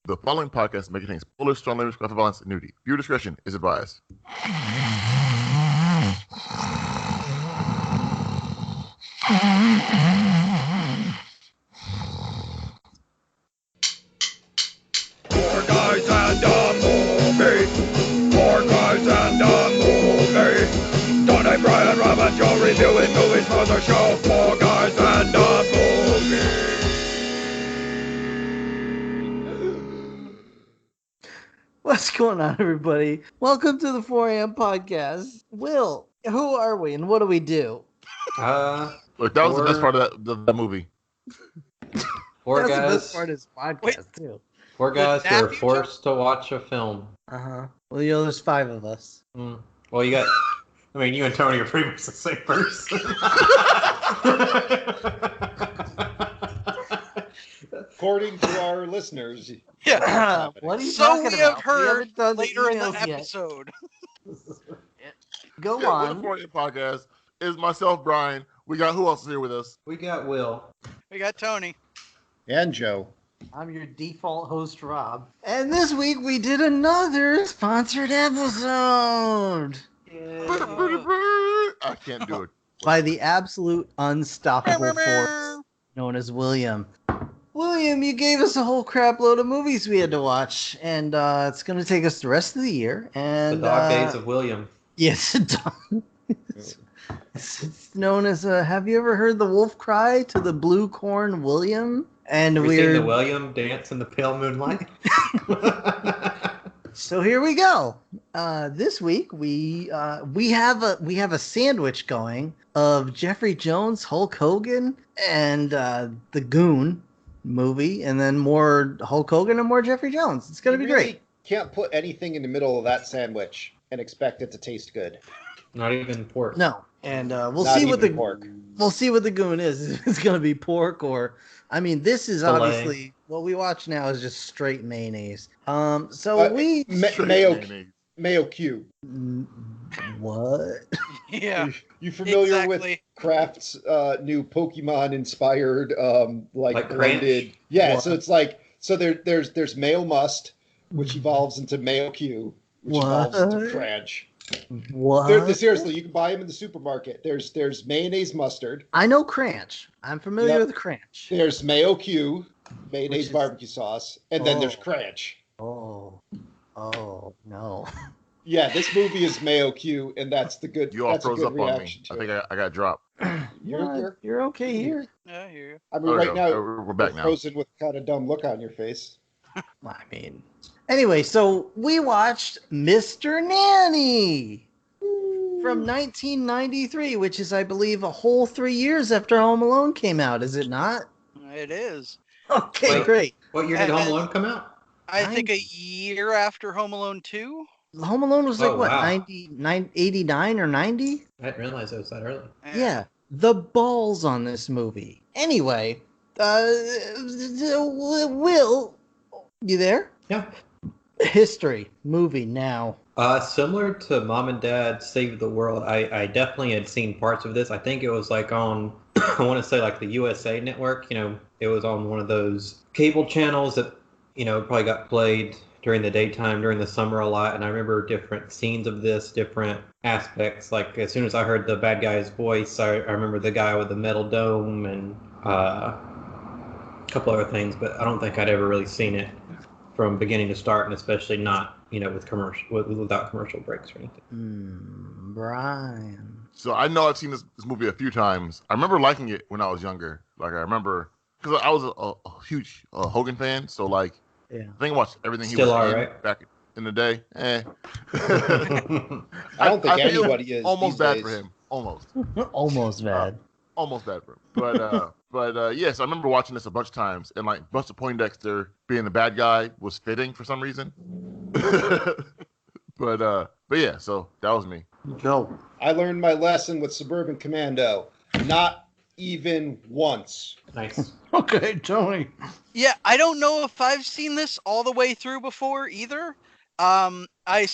The following podcast may contain spoilers, strong language, graphic violence, and nudity. Viewer discretion is advised. Four guys and a movie. Four guys and a movie. Donnie, Brian, Rob, and Joe reviewing movies for the show. Four guys and a movie. What's going on, everybody? Welcome to the 4 a.m. podcast. Will, who are we and what do we do? Look, that was the best part of that movie. Four That's guys. the best part of this podcast, too. Four guys who are Matthew forced to watch a film. Uh-huh. Well, you know, there's 5 of us. Well, you got. I mean, you and Tony are pretty much the same person. According to our listeners. Yeah. What are you So talking we about? have heard haven't done the later in the emails yet. episode. Go Yeah, on. the 4 a.m. podcast is myself, Brian. We got who else is here with us? We got Will. We got Tony. And Joe. I'm your default host, Rob. And this week we did another sponsored episode I can't do it. by the absolute unstoppable force known as William. William, you gave us a whole crap load of movies we had to watch, and it's going to take us the rest of the year. The And dog days of William. yes, it's known as. Have you ever heard the wolf cry to the blue corn, William? And Have you seen the we're William dance in the pale moonlight? so here we go. This week we have a sandwich going of Jeffrey Jones, Hulk Hogan, and the Goon movie, and then more Hulk Hogan and more Jeffrey Jones. It's gonna be great. Can't put anything in the middle of that sandwich and expect it to taste good. Not even pork. No, and we'll Not see what even the pork. we'll see what the Goon is. If it's gonna be pork or, I mean, this is Filet. obviously what we watch now is just straight mayonnaise. So we Mayo Q. what? Yeah. You familiar Exactly. with Kraft's new Pokemon inspired Like blended? Ranch? Yeah, What? so it's like there's Mayo Must, which evolves into Mayo Q, which evolves into What? Cranch. What? Seriously, you can buy them in the supermarket. There's mayonnaise mustard. I know Cranch. I'm familiar Yep. with Cranch. There's Mayo Q, mayonnaise Which is- barbecue sauce, and then there's Oh. Cranch. Oh no. Yeah, this movie is Mayo Q, and that's the good. You all that's a froze good up on me. reaction I to think it. I got dropped. You're okay here. Yeah, I hear you. I mean, Oh, right no, now we're back you're now. frozen with kind of dumb look on your face. I mean, anyway, so we watched Mr. Nanny from 1993, which is, I believe, a whole 3 years after Home Alone came out. Is it not? It is. Okay, Wait. great. What year did Home Alone come out? I think a year after Home Alone 2. Home Alone was like, Oh, what, wow. 89 or 90? I didn't realize it was that early. Yeah, the balls on this movie. Anyway, Will, you there? Yeah. History, movie now. Similar to Mom and Dad Save the World, I definitely had seen parts of this. I think it was like on, I want to say like the USA Network. You know, it was on one of those cable channels that, you know, probably got played during the daytime, during the summer a lot. And I remember different scenes of this, different aspects. Like as soon as I heard the bad guy's voice, I remember the guy with the metal dome and a couple other things, but I don't think I'd ever really seen it from beginning to start, and especially not, you know, without commercial breaks or anything. Brian. So I know I've seen this movie a few times. I remember liking it when I was younger. Like I remember because I was a huge Hogan fan. So like Yeah. I think I watched everything he Still was are, in right? back in the day. I don't think feel anybody is almost these bad days. for him. Almost Almost bad. almost bad for him. But yes, I remember watching this a bunch of times, and like Buster Poindexter being the bad guy was fitting for some reason. but yeah, so that was me. Go. I learned my lesson with Suburban Commando. Not even once. Nice. Okay, Tony. Yeah, I don't know if I've seen this all the way through before either. I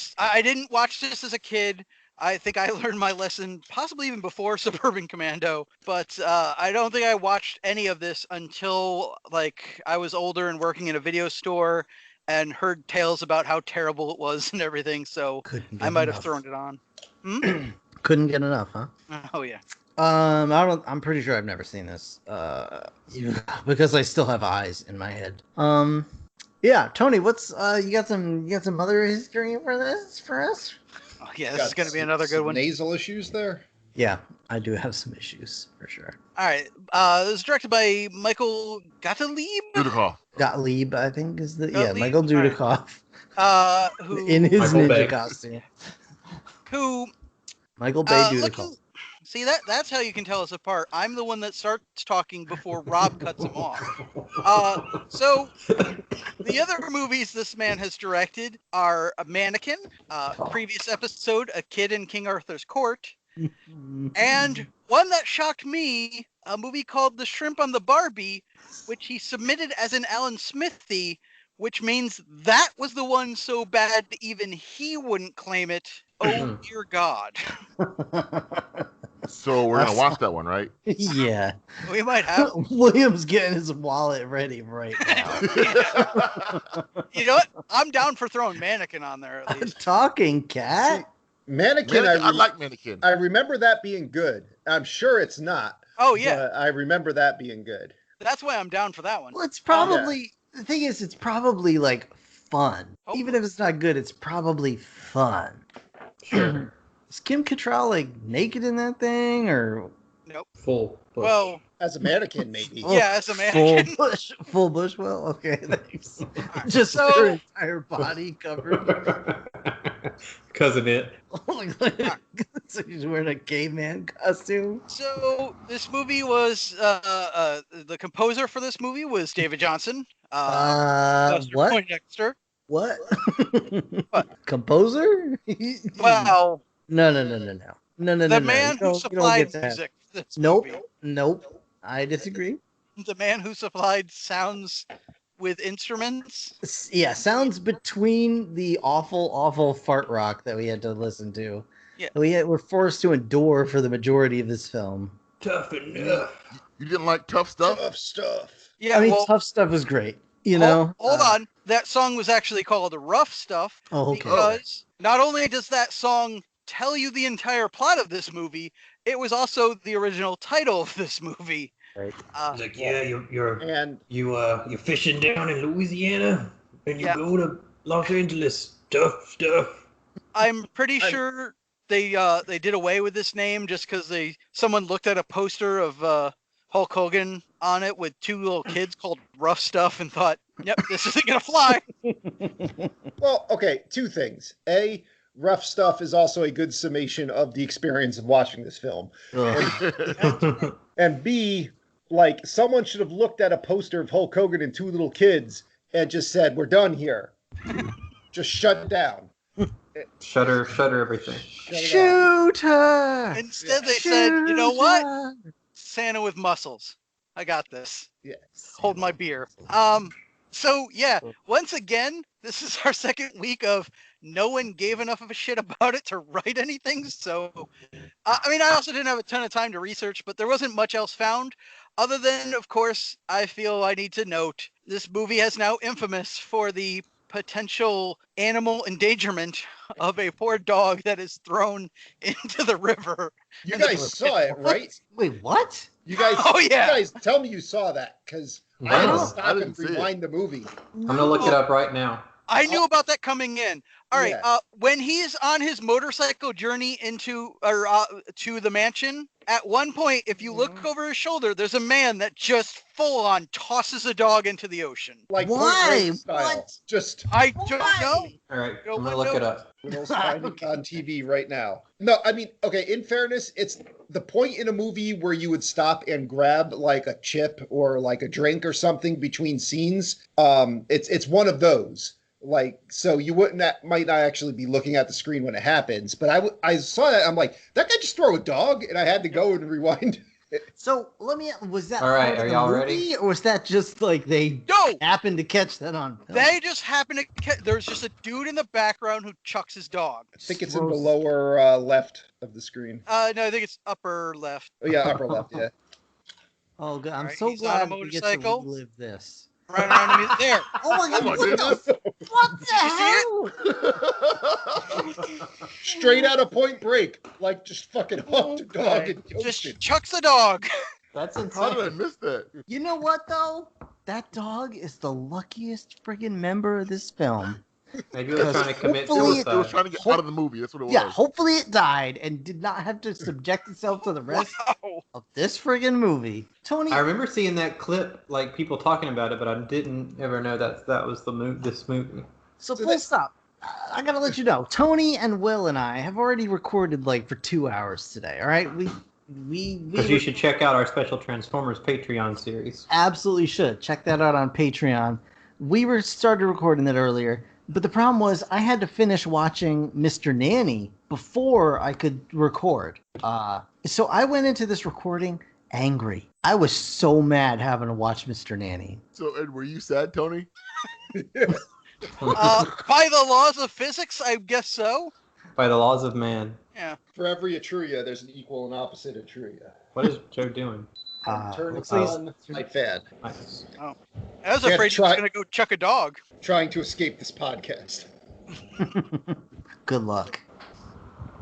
didn't watch this as a kid. I think I learned my lesson possibly even before Suburban Commando, but I don't think I watched any of this until like I was older and working in a video store, and heard tales about how terrible it was and everything, so Couldn't I get might have enough. thrown it on. Hmm? Couldn't get enough, huh? Oh yeah. I'm pretty sure I've never seen this. Because I still have eyes in my head. Yeah, Tony, what's you got some other history for us? Oh yeah, this is gonna be another good one. Nasal issues there. Yeah, I do have some issues for sure. All right. This is directed by Michael Gottlieb. Dudikoff. Gottlieb, I think is the Gottlieb? Michael All right. Dudikoff Who in his Michael ninja Bay. costume. Who Michael Bay Dudikoff. looking? See that's how you can tell us apart. I'm the one that starts talking before Rob cuts him off. So the other movies this man has directed are A Mannequin, previous episode, A Kid in King Arthur's Court, and one that shocked me, a movie called The Shrimp on the Barbie, which he submitted as an Alan Smithy, which means that was the one so bad even he wouldn't claim it. Oh dear God. So we're gonna watch that one, right? Yeah. We might have. William's getting his wallet ready right now. You know what? I'm down for throwing Mannequin on there at least. Talking cat. Mannequin. I like Mannequin. I remember that being good. I'm sure it's not. Oh yeah, But I remember that being good. that's why I'm down for that one. Well, it's probably the thing is it's probably like fun. Oh. Even if it's not good, it's probably fun. Sure. Is Kim Cattrall like naked in that thing or Full. Bush. Well, As a mannequin, maybe. yeah, as a Mannequin. full bushwell? Okay, thanks. Just So- her entire body covered. Cousin it. So she's wearing a caveman costume. So this movie was the composer for this movie was David Johnson. Buster What? Poindexter. What? What? Composer? Well, No. the man who supplied music. For this movie. Nope. I disagree. The man who supplied sounds with instruments. Yeah, sounds between the awful fart rock that we had to listen to. Yeah. We're forced to endure for the majority of this film. Tough enough. You didn't like tough stuff? Tough stuff. Yeah, I mean, well, Tough Stuff was great. You know. hold on. That song was actually called Rough Stuff Oh, okay. because not only does that song tell you the entire plot of this movie, it was also the original title of this movie. Right. He's like, yeah, you're And you're fishing down in Louisiana, and you Yeah. go to Los Angeles. Tough stuff. I'm pretty sure they did away with this name just because someone looked at a poster of Hulk Hogan on it with two little kids called Rough Stuff and thought, "Yep, this isn't gonna fly." well, okay, two things. A, Rough Stuff is also a good summation of the experience of watching this film. And B, like, someone should have looked at a poster of Hulk Hogan and two little kids and just said, "We're done here." Just shut down. Shutter everything. Shut it off. Shoot her! Instead, they said, "You know what? Santa with muscles. I got this. Yeah. Hold my beer." So yeah, once again, this is our second week of no one gave enough of a shit about it to write anything. So, I mean, I also didn't have a ton of time to research, but there wasn't much else found. Other than, of course, I feel I need to note this movie is now infamous for the potential animal endangerment of a poor dog that is thrown into the river. You guys saw it, right? Wait, what? You guys, Oh, yeah. You guys tell me you saw that, because I had to stop and rewind the movie. I'm gonna look it up right now. I knew about that coming in. All right. Yeah. When he's on his motorcycle journey to the mansion, at one point, if you look over his shoulder, there's a man that just full on tosses a dog into the ocean. Like Point Why? Break style. What? Just I don't know. All right, No I'm gonna one look it knows. up. Will's finding it on TV right now. No, I mean, okay, in fairness, it's the point in a movie where you would stop and grab like a chip or like a drink or something between scenes. It's one of those. Like, so you might not actually be looking at the screen when it happens, but I saw that, I'm like, that guy just throw a dog, and I had to go and rewind. So was that All right, part of are the y'all movie, ready? or was that just like they No, happened to catch that on film? they just happen to. There's just a dude in the background who chucks his dog. I think it's in the lower left of the screen. No, I think it's upper left. Oh yeah, upper left, yeah. Oh, God. I'm Alright, so he's on a glad we get to motorcycle. relive this. Right around the music. There. Oh my god! Oh my What goodness. the? What the you see hell? Straight out of Point Break, like just fucking hooked a dog Okay. and yoked Just it. chucks a dog. That's How did I insane. miss that? You know what though? That dog is the luckiest friggin' member of this film. Maybe it was trying to commit Hopefully It was suicide. trying to get out of the movie. That's what it Yeah, was. hopefully it died and did not have to subject itself to the rest Wow. of this friggin' movie. Tony, I remember seeing that clip, like people talking about it, but I didn't ever know that was this movie. so So full that- stop. I gotta let you know, Tony and Will and I have already recorded like for 2 hours today. All right, we Because you should check out our special Transformers Patreon series. absolutely should check that out on Patreon. We started recording that earlier, but the problem was I had to finish watching Mr. Nanny before I could record. So I went into this recording angry. I was so mad having to watch Mr. Nanny. So, Ed, were you sad, Tony? By the laws of physics, I guess so. By the laws of man. Yeah. For every Etruria, there's an equal and opposite Etruria. What is Joe doing? Turning looks like- on my fan, Nice. I was Yeah, afraid he was gonna go chuck a dog. trying to escape this podcast. Good luck.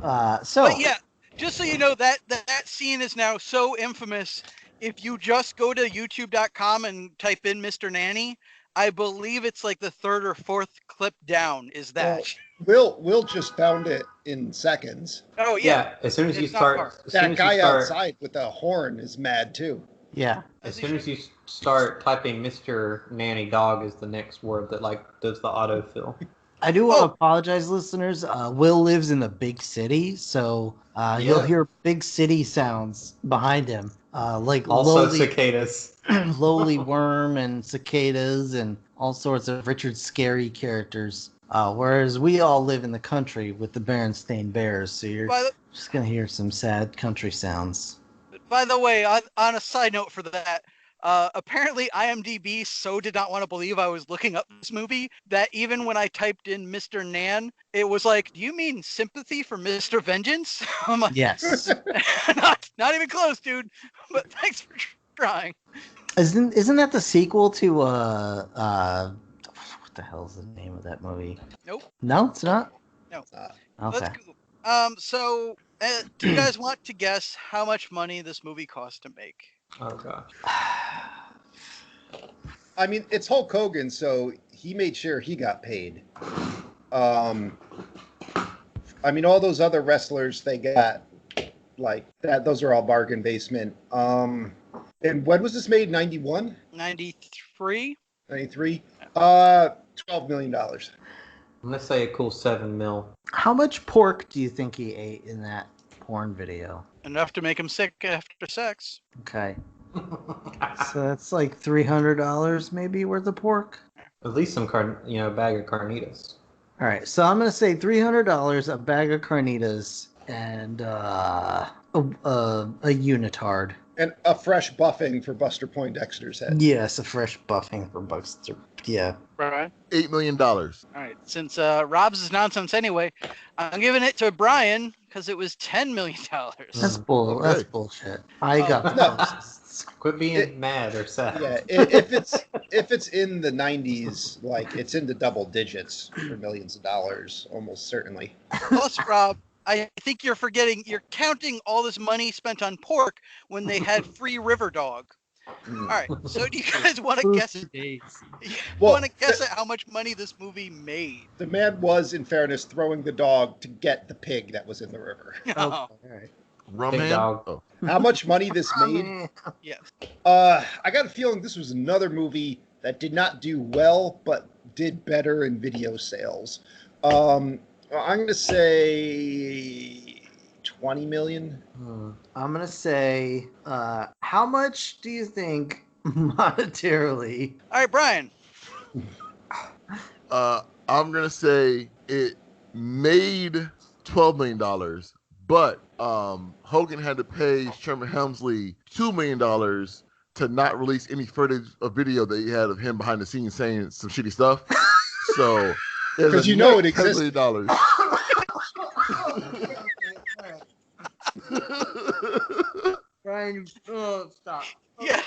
But yeah, just so you know, that scene is now so infamous. If you just go to youtube.com and type in Mr. Nanny, I believe it's like the third or fourth clip down is that. Will just found it in seconds. Oh yeah. Yeah, as soon as you It's not start, far. as soon That as guy you start, outside with the horn is mad too. Yeah. as soon as you start typing Mr. Nanny Dog is the next word that like does the autofill. I do want to apologize, listeners. Will lives in the big city, so you'll hear big city sounds behind him, like Also cicadas. lowly worm and cicadas and all sorts of Richard Scarry characters. Whereas we all live in the country with the Berenstain Bears, so you're just gonna hear some sad country sounds. By the way, on a side note for that, apparently IMDb so did not want to believe I was looking up this movie that even when I typed in Mr. Nan, it was like, do you mean sympathy for Mr. Vengeance? I'm like, Yes. not even close, dude. But thanks for trying. Isn't that the sequel to what the hell is the name of that movie? Nope. No, it's not. No. Okay. Let's go. So do you guys want to guess how much money this movie cost to make? Oh gosh. I mean, it's Hulk Hogan, so he made sure he got paid. I mean, all those other wrestlers they got like that. Those are all bargain basement. And when was this made? 91? 93? 93? $12 million. I'm gonna say a cool 7 mil. How much pork do you think he ate in that porn video? Enough to make him sick after sex. Okay. So that's like $300 maybe worth of pork. At least some bag of carnitas. All right, so I'm gonna say $300, a bag of carnitas, and a unitard. And a fresh buffing for Buster Poindexter's head. Yes, a fresh buffing for Buster. Yeah. Right. $8 million. All right. Since Rob's is nonsense anyway, I'm giving it to Brian because it was $10 million. That's bull. Okay. That's bullshit. I got the No. closest. Quit being mad or sad. Yeah, if it's in the 90s, like it's in the double digits for millions of dollars, almost certainly. Plus, Rob, I think you're counting all this money spent on pork when they had free river dog. All right. So do you guys want to guess? Well, Want to guess at how much money this movie made? The man was, in fairness, throwing the dog to get the pig that was in the river. No. All right. Rum Big hand? dog. Oh. How much money this made? Yes. I got a feeling this was another movie that did not do well, but did better in video sales. I'm going to say 20 million. I'm gonna say, how much do you think monetarily? All right, Brian. I'm gonna say it made $12 million, but Hogan had to pay Sherman Hemsley $2 million to not release any footage of video that he had of him behind the scenes saying some shitty stuff. So, Because you know it $10 exists. million. Brian, stop. Yeah.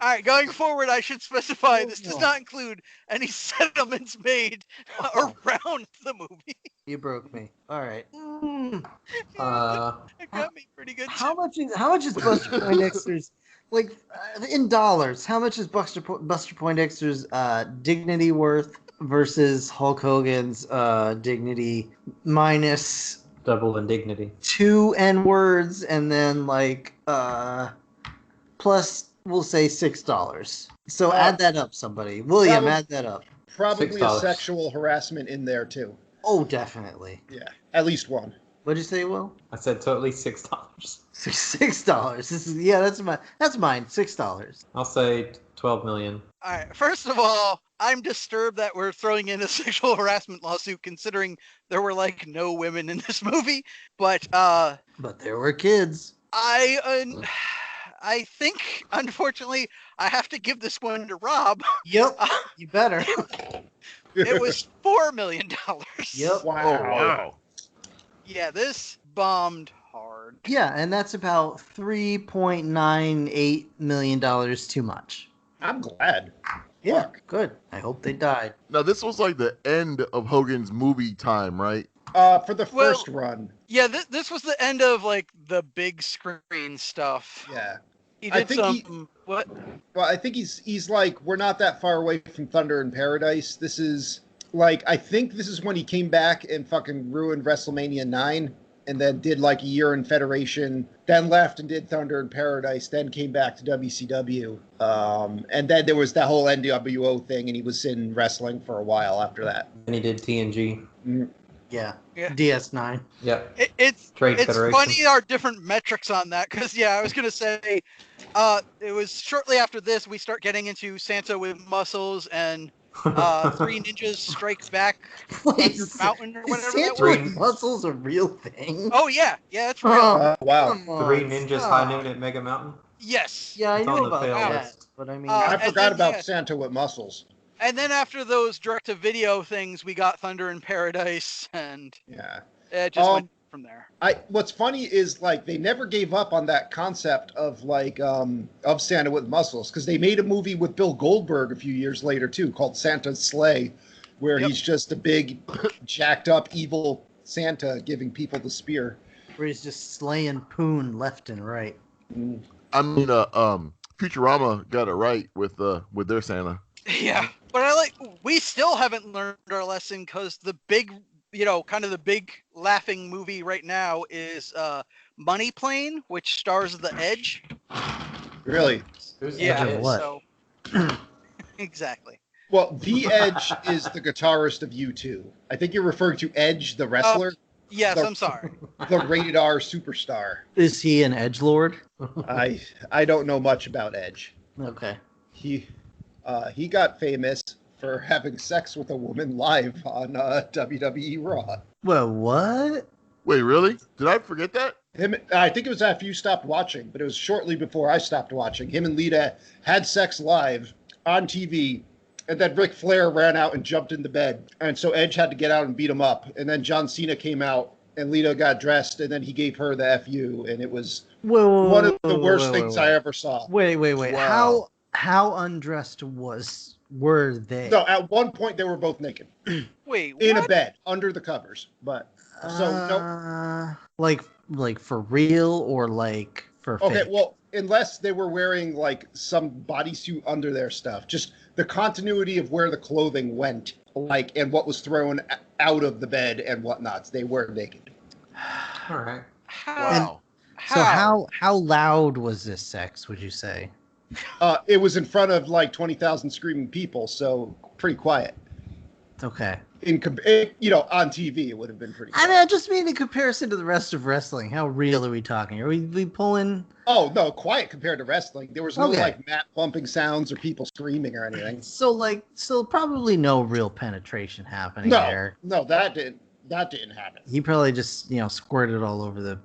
All All right, going forward, I should specify this does not include any settlements made around the movie. You broke me. All right. It got me pretty good. How much is Buster Poindexter's like in dollars? How much is Buster Poindexter's dignity worth versus Hulk Hogan's dignity minus Double indignity. 2 N words and then like plus we'll say $6. So add that up, somebody. William, add that up. Probably $6. a sexual harassment in there too. Oh, definitely. Yeah, at least one. What'd you say, Will? I said totally $6. $6. This is that's mine. $6. I'll say 12 million. All right. First of all, I'm disturbed that we're throwing in a sexual harassment lawsuit, considering there were like no women in this movie. But there were kids. I think, unfortunately, I have to give this one to Rob. Yep. You better. It was $4 million. Yep. Oh, wow. Yeah, this bombed hard. Yeah, and that's about $3.98 million too much. I'm glad. Yeah, Fuck. good. I hope they died. Now, this was like the end of Hogan's movie time, right? For the first run. Yeah, this was the end of like the big screen stuff. Yeah. He I did think what? Well, I think he's like, we're not that far away from Thunder in Paradise. This is like, I think this is when he came back and fucking ruined WrestleMania 9 and then did like a year in Federation, then left and did Thunder in Paradise, then came back to WCW. And then there was that whole NWO thing and he was in wrestling for a while after that. And he did TNG. Yeah. Yeah. DS9. Yep. It's Trade Federation. funny our different metrics on that, because I was gonna say, it was shortly after this we start getting into Santa with Muscles and Three Ninjas Strike Back Thunder Mountain or whatever that Santa was. Muscles a real thing? Oh yeah, it's real. Wow. Come on, 3 Ninjas stop. High Noon at Mega Mountain. Yes. Yeah, I It's on knew the about fail that, list. but I mean, I and forgot then, about Santa with muscles. And then after those direct-to-video things, we got Thunder in Paradise, and Yeah. it just went from there. What's funny is like they never gave up on that concept of like of Santa with muscles, because they made a movie with Bill Goldberg a few years later too called Santa's Sleigh, where he's just a big jacked up evil Santa giving people the spear. where he's just slaying poon left and right. I mean, Futurama got it right with their Santa. Yeah, but we still haven't learned our lesson, because the big, kind of the big laughing movie right now is Money Plane, which stars The Edge. Really? Who's Yeah, Edge of what? so exactly. Well, The Edge is the guitarist of U2. I think you're referring to Edge, the wrestler, Yes, The- I'm sorry. the rated R superstar. Is he an edgelord? I don't know much about Edge. Okay. He got famous for having sex with a woman live on WWE Raw. Well, what? Wait, really? Did I forget that? I think it was after you stopped watching, but it was shortly before I stopped watching. Him and Lita had sex live on TV, and then Ric Flair ran out and jumped in the bed. And so Edge had to get out and beat him up. And then John Cena came out, and Lita got dressed, and then he gave her the FU, and it was one of the worst things I ever saw. Wait. Wow. How undressed were they? No, at one point they were both naked Wait, in a what? bed under the covers. But so no. Like for real or like for Okay, fake? well, unless they were wearing like some bodysuit under their stuff, just the continuity of where the clothing went, like, and what was thrown out of the bed and whatnots, they were naked. All right. Wow. So how loud was this sex, would you say? It was in front of like 20,000 screaming people, so pretty quiet. Okay. On TV, it would have been pretty I quiet. mean, I just mean in comparison to the rest of wrestling. How real are we talking? Are we pulling? Oh no, quiet compared to wrestling. There was no Okay. like mat pumping sounds or people screaming or anything. So probably no real penetration happening there. No, that didn't happen. He probably just squirted all over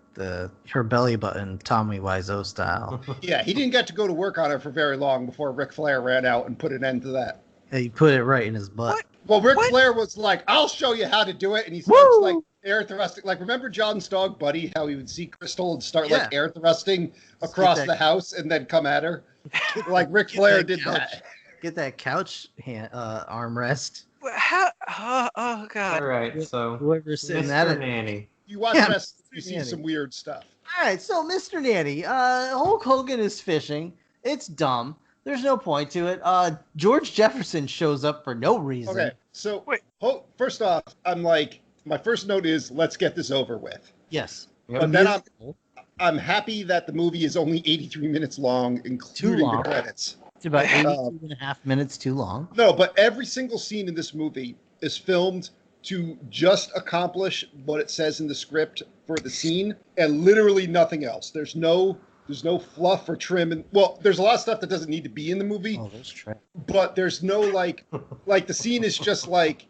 her belly button, Tommy Wiseau style. Yeah, he didn't get to go to work on her for very long before Ric Flair ran out and put an end to that. He put it right in his butt. What? Well, Ric What? Flair was like, "I'll show you how to do it," and he starts Woo! like air thrusting. Like, remember John's dog Buddy? How he would see Crystal and start Yeah. like air thrusting Let's across get the that- house and then come at her. like Ric Get Flair that did couch. that. Get that couch armrest. How? Oh All God. right, so Whoever's sitting at Mr. it. Nanny. You watch Yeah, wrestling, you Mr. see Nanny. some weird stuff. All right, so Mr. Nanny, Hulk Hogan is fishing. It's dumb. There's no point to it. George Jefferson shows up for no reason. Okay, so Wait. First off, I'm like, my first note is let's get this over with. Yes. Yep. But then Musical. I'm happy that the movie is only 83 minutes long, including long. the credits. It's about 82 and a half minutes too long. No, but every single scene in this movie is filmed to just accomplish what it says in the script for the scene, and literally nothing else. There's no fluff or trim, and well, there's a lot of stuff that doesn't need to be in the movie, Oh, there's Trent. but there's no like the scene is just like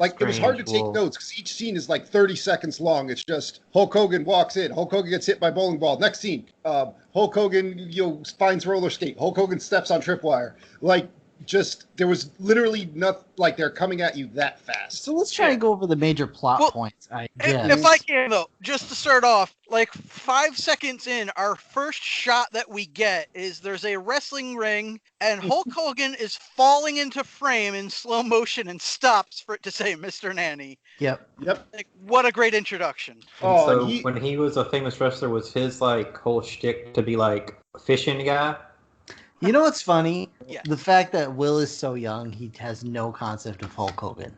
it was hard to take Strange. notes because each scene is like 30 seconds long. It's just Hulk Hogan walks in, Hulk Hogan gets hit by bowling ball. Next scene, Hulk Hogan finds roller skate. Hulk Hogan steps on tripwire. Like, just there was literally nothing. Like, they're coming at you that fast. So let's try and go over the major plot Well, points, I If guess. I can, though, just to start off, like 5 seconds in, our first shot that we get is there's a wrestling ring, and Hulk Hogan is falling into frame in slow motion and stops for it to say Mr. Nanny. Yep. Yep. Like, what a great introduction. And Oh, so and he- when he was a famous wrestler, was his like whole shtick to be like a fishing guy? You know what's funny? Yeah. The fact that Will is so young, he has no concept of Hulk Hogan.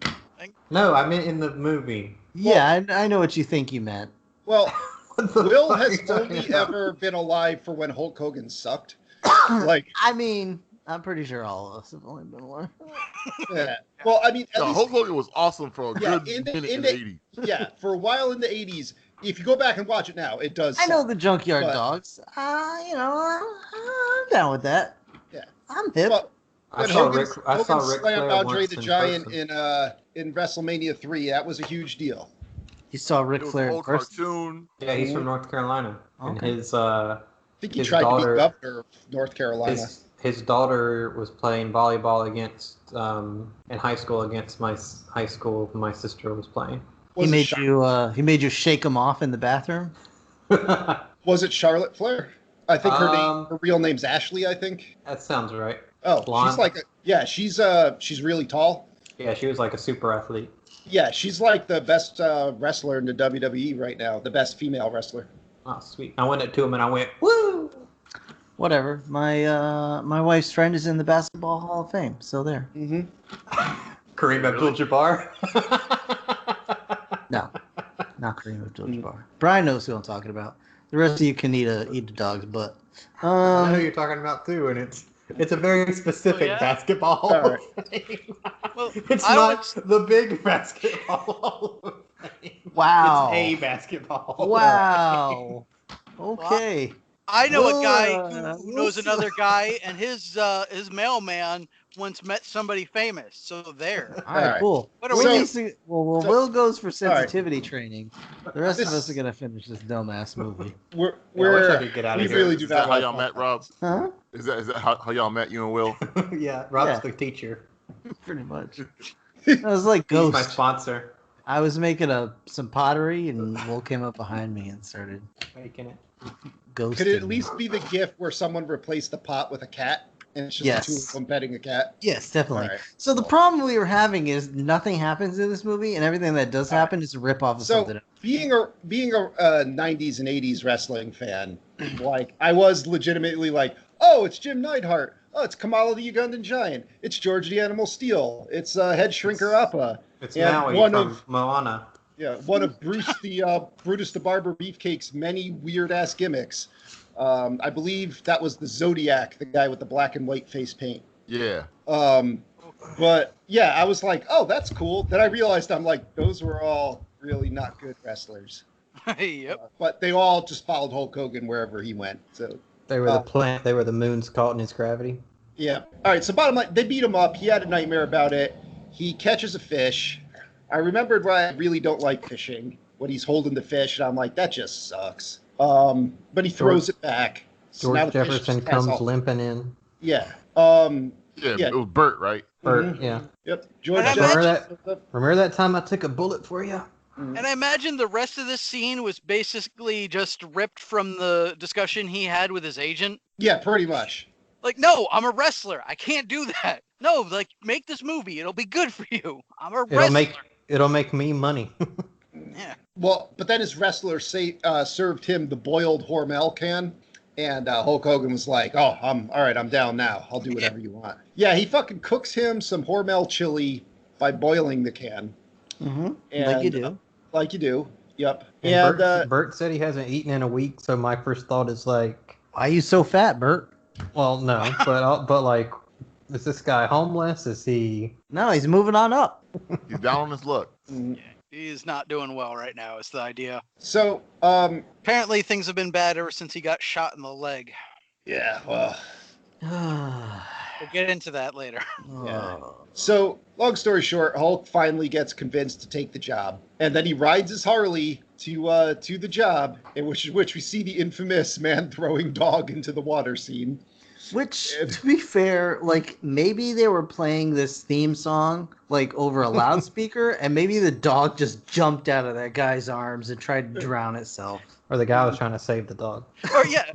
No, I meant in the movie. Yeah, I know what you think you meant. Well, What the Will fuck are has you talking only about? ever been alive for when Hulk Hogan sucked. Like, I mean, I'm pretty sure all of us have only been alive. yeah. Well, I mean, at No, least, Hulk Hogan was awesome for a Yeah, good in the- minute in in the- the 80s. yeah, for a while in the 80s. If you go back and watch it now, it does. I know suck. the Junkyard But- Dogs. I'm down with that. Yeah. I'm hip. But I when saw Hogan, Rick. I saw Hogan Rick slammed Flair Andre once the in Giant person. in WrestleMania 3. That was a huge deal. You saw It Ric was Flair an in old person. cartoon. Yeah, he's from North Carolina, and Okay. his I think he His tried daughter- to be governor of North Carolina. his daughter was playing volleyball against in high school against my high school. My sister was playing. He Was it made Char- you shake him off in the bathroom. Was it Charlotte Flair? I think Um, her real name's Ashley. I think. That sounds right. Oh, Blonde. she's like she's really tall. Yeah, she was like a super athlete. Yeah, she's like the best wrestler in the WWE right now. The best female wrestler. Oh, sweet. I went up to him and I went, woo! Whatever. My wife's friend is in the Basketball Hall of Fame. So there. Mm-hmm. Kareem Abdul-Jabbar. No, not Kareem Abdul-Jabbar. Brian knows who I'm talking about. The rest of you can eat a dog's butt. I know who you're talking about too, and it's a very specific Oh, yeah? basketball Hall All of Fame. Well, It's I not the big basketball Hall of Fame. Wow. It's a basketball Hall of Wow. Okay. I know a Well, guy who knows we'll- another guy, and his mailman once met somebody famous. So there. All right, Alright. cool. What are Will we- needs to- well, so- Will goes for sensitivity training. The rest of This- us are gonna finish this dumbass movie. We're Yeah, I wish I we're could get out we of here. really do Is that not how like y'all met, Rob? Huh? Is that how y'all met, you and Will? Yeah, Rob's Yeah. the teacher. Pretty much. I was like He's my Ghost. sponsor. I was making some pottery, and Will came up behind me and started Making it. ghosting. Could it at least be the gift where someone replaced the pot with a cat, and it's just Yes. the two of them petting a cat? Yes, definitely. Alright. So the problem we were having is nothing happens in this movie, and everything that does happen is a rip off of So something else. being a 90s and 80s wrestling fan, like I was legitimately like, oh, it's Jim Neidhart. Oh, it's Kamala the Ugandan Giant. It's George the Animal Steel. It's Head Shrinker Appa. It's Yeah, Maui one from of- Moana. Yeah, one of Brutus the Barber Beefcake's many weird ass gimmicks. I believe that was the Zodiac, the guy with the black and white face paint. Yeah. But yeah, I was like, oh, that's cool. Then I realized I'm like, those were all really not good wrestlers. Yep. But they all just followed Hulk Hogan wherever he went. So They were the plant. They were the moons caught in his gravity. yeah. All right. So bottom line, they beat him up. He had a nightmare about it. He catches a fish. I remembered why I really don't like fishing when he's holding the fish, and I'm like, that just sucks. But he throws it back. So now George the fish Jefferson just has comes all- limping in. Yeah. Yeah, Yeah. it was Bert, right? Bert, Mhm. yeah. Yep. George And I Remember Jefferson. Remember that time I took a bullet for you? And I imagine the rest of this scene was basically just ripped from the discussion he had with his agent. Yeah, pretty much. Like, no, I'm a wrestler. I can't do that. No, like, make this movie. It'll be good for you. I'm a wrestler. It'll make me money. Yeah. Well, but then his wrestler served him the boiled Hormel can, and Hulk Hogan was like, "Oh, I'm down now. I'll do whatever you want." Yeah, he fucking cooks him some Hormel chili by boiling the can. Mm-hmm. And, Like you do. Like you do. Yep. And Bert said he hasn't eaten in a week, so my first thought is like, Why are you so fat, Bert? well, no, but like, is this guy homeless? Is he? No, he's moving on up. He's down on his luck. He's not doing well right now, is the idea. So, Apparently, things have been bad ever since he got shot in the leg. yeah, well, We'll get into that later. yeah. So, long story short, Hulk finally gets convinced to take the job, and then he rides his Harley to the job, in which we see the infamous man throwing dog into the water scene. Which, to be fair, like, maybe they were playing this theme song, like, over a loudspeaker, and maybe the dog just jumped out of that guy's arms and tried to drown itself. Or the guy was trying to save the dog. Or yeah,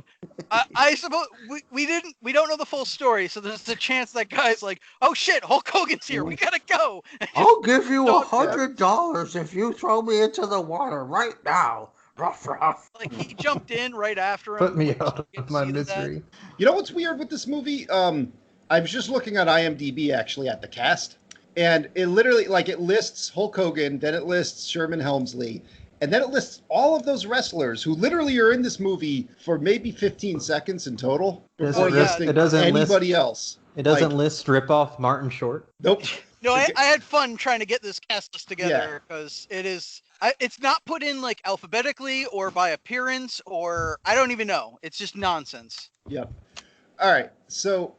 I suppose we don't know the full story, so there's a chance that guy's like, oh shit, Hulk Hogan's here, we gotta go. I'll give you $100 if you throw me into the water right now. Ruff, ruff. Like, he jumped in right after him. Put me which out you of get to my see that. misery. You know what's weird with this movie? I was just looking on IMDb actually at the cast, and it literally it lists Hulk Hogan, then it lists Sherman Helmsley, and then it lists all of those wrestlers who literally are in this movie for maybe 15 seconds in total before listing anybody else. It doesn't list ripoff Martin Short. Nope. No, I had fun trying to get this cast list together because it's not put in like alphabetically or by appearance or I don't even know. It's just nonsense. Yep. All right. So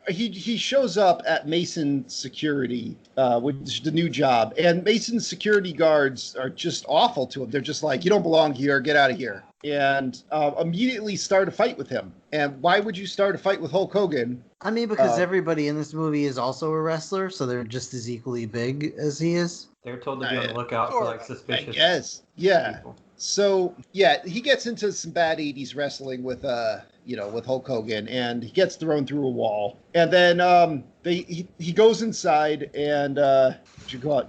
he shows up at Mason Security, which is the new job, and Mason's security guards are just awful to him. They're just like, "You don't belong here. Get out of here." And immediately start a fight with him. And why would you start a fight with Hulk Hogan? I mean, because everybody in this movie is also a wrestler, so they're just as equally big as he is. They're told to be on the lookout for like suspicious. I guess. Yeah. People. So yeah, he gets into some bad '80s wrestling with with Hulk Hogan, and he gets thrown through a wall. And then he goes inside, and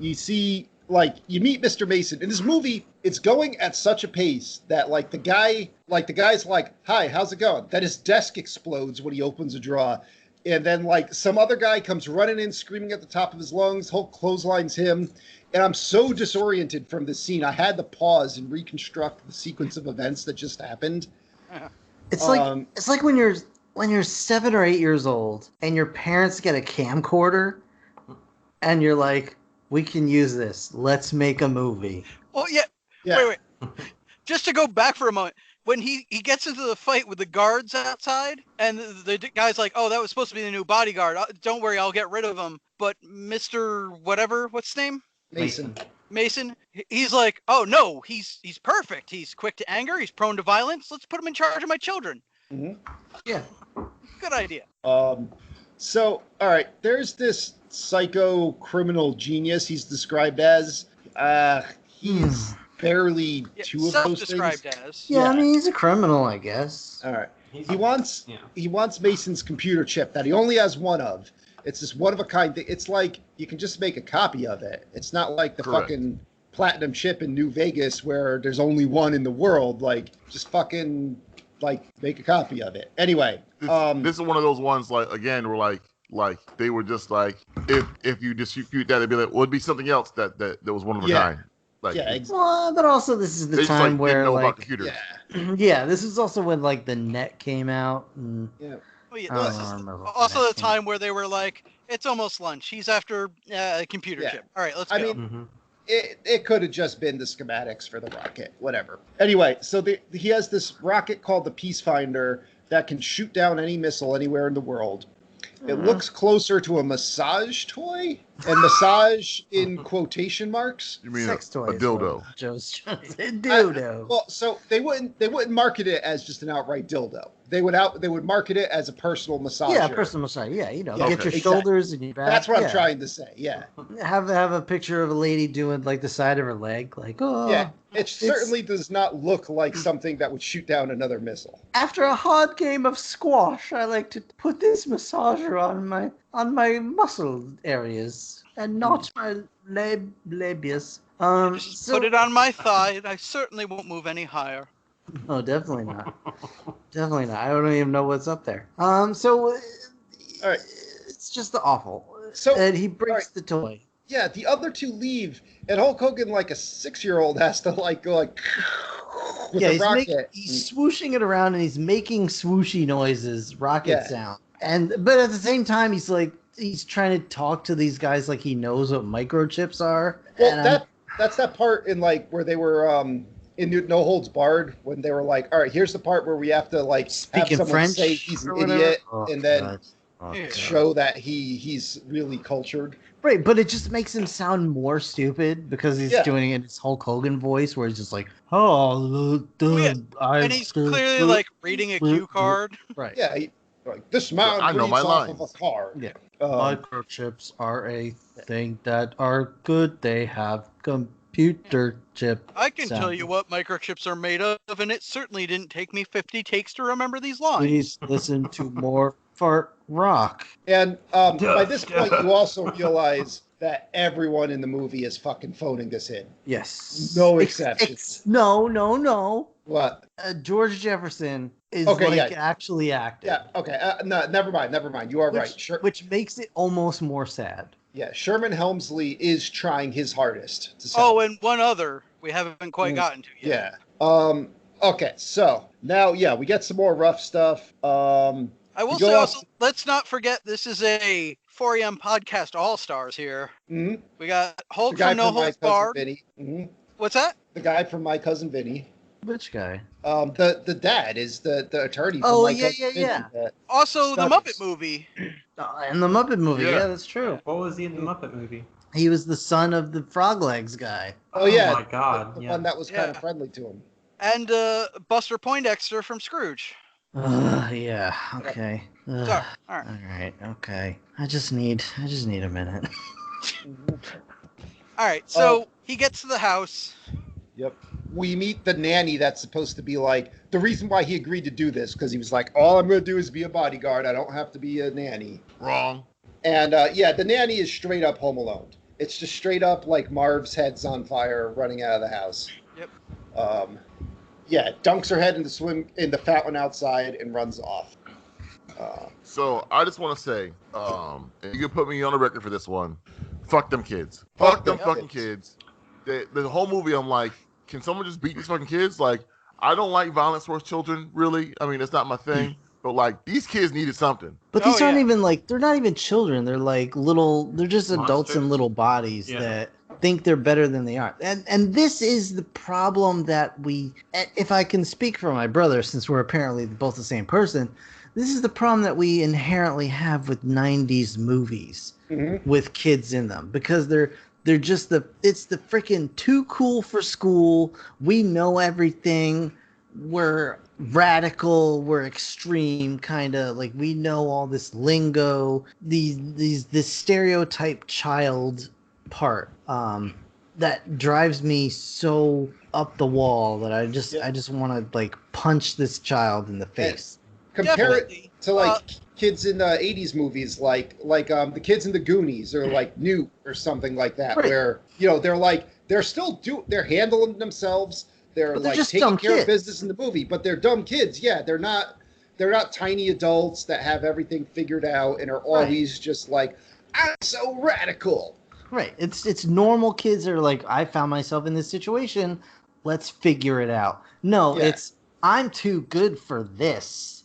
you see, like, you meet Mr. Mason. In this movie, it's going at such a pace that the guy's like, "Hi, how's it going?" Then his desk explodes when he opens a drawer. And then some other guy comes running in screaming at the top of his lungs. Hulk clotheslines him. And I'm so disoriented from this scene. I had to pause and reconstruct the sequence of events that just happened. It's like when you're 7 or 8 years old and your parents get a camcorder and you're like, "We can use this. Let's make a movie." Well, yeah. Wait. Just to go back for a moment. When he gets into the fight with the guards outside, and the guy's like, "Oh, that was supposed to be the new bodyguard. Don't worry, I'll get rid of him." But Mr. whatever, what's his name? Mason. He's like, "Oh no, he's perfect. He's quick to anger. He's prone to violence. Let's put him in charge of my children." Mm-hmm. Yeah. Good idea. So, all right, there's this psycho criminal genius he's described as. He's barely two of those things. Self-described as. Yeah, I mean, he's a criminal, I guess. All right. He wants Mason's computer chip that he only has one of. It's this one-of-a-kind thing. It's like you can just make a copy of it. It's not like the fucking platinum chip in New Vegas where there's only one in the world. Like, just fucking, make a copy of it. Anyway. This is one of those ones, where they were just like, if you dispute that, it'd be like, well, it'd be something else that was one of a kind. Well, but also this is the time where didn't know about computers. Yeah, this is also when the net came out. And, Oh, yeah, this is also the time where they were like, "It's almost lunch. He's after a computer chip. All right, let's go." I mean, it could have just been the schematics for the rocket, whatever. Anyway, so he has this rocket called the Peace Finder that can shoot down any missile anywhere in the world. It looks closer to a massage toy And massage in quotation marks. You mean Sex a toys. dildo? what Joe's trying to say. Dildo. Well, so they wouldn't market it as just an outright dildo. They would market it as a personal massager. Yeah, personal massage. Yeah, Yeah, get your exactly. shoulders and your back. That's what yeah. I'm trying to say. Yeah. Have a picture of a lady doing like the side of her leg, like Yeah. It certainly does not look like something that would shoot down another missile. After a hard game of squash, I like to put this massager on my muscle areas and not my labius. Just put it on my thigh, and I certainly won't move any higher. No, definitely not. Definitely not. I don't even know what's up there. So All right. it's just awful. So- and he breaks all right. the toy. Yeah, the other two leave, and Hulk Hogan, like a 6-year-old, has to like go like with Yeah, a rocket. he's swooshing it around and he's making swooshy noises, rocket Yeah. sound. But at the same time, he's trying to talk to these guys like he knows what microchips are. Well, And that's that part in like where they were in No Holds Barred when they were like, all right, here's the part where we have to like Speak have in someone French say he's an or whatever? idiot Oh, and then God. Oh, Yeah. God. show that he's really cultured. Right, but it just makes him sound more stupid because he's Yeah. doing it in his Hulk Hogan voice, where he's just like, "Oh, Yeah, and he's clearly like reading a cue card. right." Yeah, like this man I know reads my off lines. of a card. Yeah. Um, Microchips are a thing that are good. They have computer chip. I can sound. tell you what microchips are made of, and it certainly didn't take me 50 takes to remember these lines. Please listen to more fart rock. and by this point, you also realize that everyone in the movie is fucking phoning this in. Yes. No exceptions. No. What? George Jefferson is Okay, like yeah. actually acting. Yeah. Okay. No, never mind. You are right. Sure. Which makes it almost more sad. Yeah, Sherman Helmsley is trying his hardest to Oh, sell. and one other we haven't quite gotten to yet. Yeah. Okay, so now we get some more rough stuff. I will You go say off- also, let's not forget this is a 4am podcast all stars here. mhm, We got the Hulk guy from No from My Holds Cousin Barred. Vinny. Mhm, What's that? the guy from My Cousin Vinny. Which guy? The dad is the attorney. From Oh, My yeah, Cousin yeah, Vinny yeah. that- Also, the Stubbs. Muppet movie. In the Muppet movie. Yeah. Yeah, that's true. What was he in the Muppet movie? He was the son of the Frog Legs guy. Oh yeah, my God, the yeah. one that was kind of Yeah. friendly to him. And Buster Poindexter from Scrooge. Yeah. Okay. Ugh. So, all right. All right. Okay. I just need a minute. All right. So he gets to the house. Yep. We meet the nanny that's supposed to be like the reason why he agreed to do this because he was like, all I'm going to do is be a bodyguard. I don't have to be a nanny. Wrong. And the nanny is straight up Home Alone. It's just straight up like Marv's head's on fire running out of the house. Yep. Dunks her head in the fountain outside and runs off. So I just want to say, and you can put me on the record for this one. Fuck them kids. Fuck them fucking kids. The whole movie, I'm like, can someone just beat these fucking kids? Like, I don't like violence towards children, really. I mean, it's not my thing. But like, these kids needed something. But these Oh, aren't yeah. even like they're not even children. They're like they're just adults in Monsters. little bodies Yeah. that think they're better than they are. And this is the problem that if I can speak for my brother, since we're apparently both the same person, this is the problem that we inherently have with 90s movies Mhm. with kids in them because they're just it's the freaking too cool for school. We know everything. We're radical, we're extreme, kind of like we know all this lingo, this stereotype child part that drives me so up the wall that I just want to like punch this child in the face. Compare Definitely. it to like kids in the 80s movies, like the kids in the Goonies or like Newt or something like that, Right. where they're handling themselves. They're But they're like just taking dumb care of kids. business in the movie, but they're dumb kids. Yeah, they're not tiny adults that have everything figured out and are always just like, I'm so radical. Right. It's normal kids that are like, I found myself in this situation. Let's figure it out. No, Yeah. it's I'm too good for this.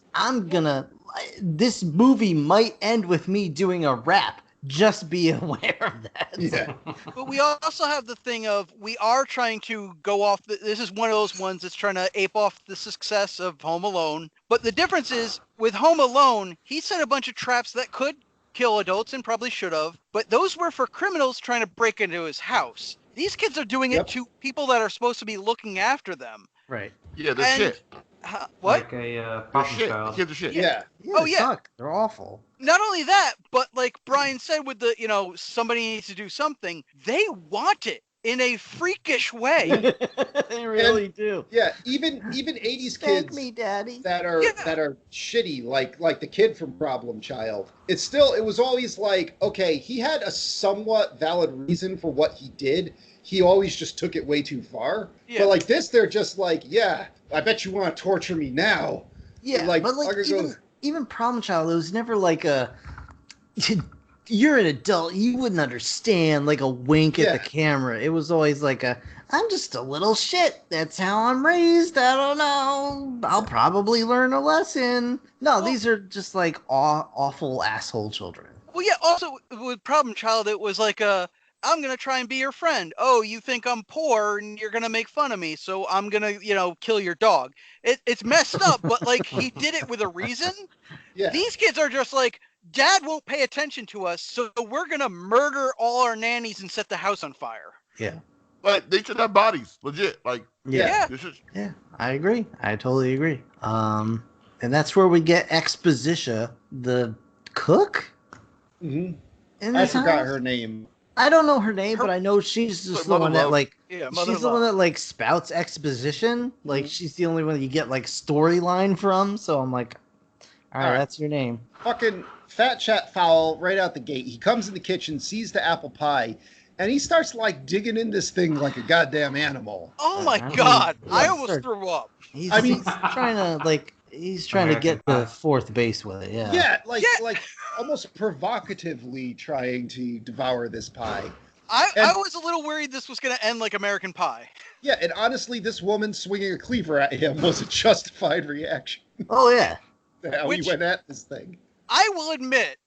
This movie might end with me doing a rap. Just be aware of that. Yeah. But we also have the thing of we are trying to go off. This is one of those ones that's trying to ape off the success of Home Alone. But the difference is with Home Alone, he set a bunch of traps that could kill adults and probably should have, but those were for criminals trying to break into his house. These kids are doing Yep. it to people that are supposed to be looking after them. Right. Yeah, they're And shit. what? Like a They're problem shit. The child. kids are shit. Yeah. Yeah, Oh, they yeah. suck. They're awful. Not only that, but like Brian said with the, somebody needs to do something, they want it in a freakish way. They really do. Yeah, even 80s Thank kids me, Daddy. that are Yeah. that are shitty, like the kid from Problem Child. It was always like, okay, he had a somewhat valid reason for what he did. He always just took it way too far. Yeah. But like this, they're just like, yeah, I bet you want to torture me now. Yeah, Like, but like fucker even, goes- even Problem Child, it was never like a you're an adult, you wouldn't understand, like a wink at Yeah. the camera. It was always like I'm just a little shit. That's how I'm raised. I don't know. I'll probably learn a lesson. No, Well- these are just like awful asshole children. Well, yeah, also with Problem Child, it was like I'm going to try and be your friend. Oh, you think I'm poor and you're going to make fun of me, so I'm going to, kill your dog. It's messed up, but like he did it with a reason. Yeah. These kids are just like, Dad won't pay attention to us, so we're going to murder all our nannies and set the house on fire. Yeah. Like they should have bodies, legit. Like Yeah. this is Yeah, I agree. I totally agree. And that's where we get Exposition, the cook. Mhm. In I this forgot house? her name. I don't know her name, but I know she's just Like the Mother one that Love. like Yeah, Mother she's the Love. one that like spouts exposition. Like she's the only one that you get like storyline from. So I'm like, all right, All right. that's your name. Fucking fat chat foul right out the gate. He comes in the kitchen, sees the apple pie, and he starts like digging in this thing like a goddamn animal. Oh I my don't God. know. I Yeah, almost sure. threw up. He's, I mean- he's trying to like he's trying to American get the Pie. fourth base with it. Yeah. Yeah, like Yeah. like almost provocatively trying to devour this pie. I And- was a little worried this was going to end like American Pie. Yeah, and honestly, this woman swinging a cleaver at him was a justified reaction Oh yeah. to how Which- he went at this thing. I will admit,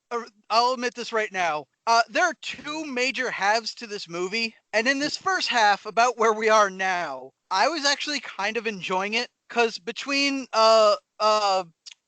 I'll admit this right now. There are two major halves to this movie, and in this first half, about where we are now, I was actually kind of enjoying it because between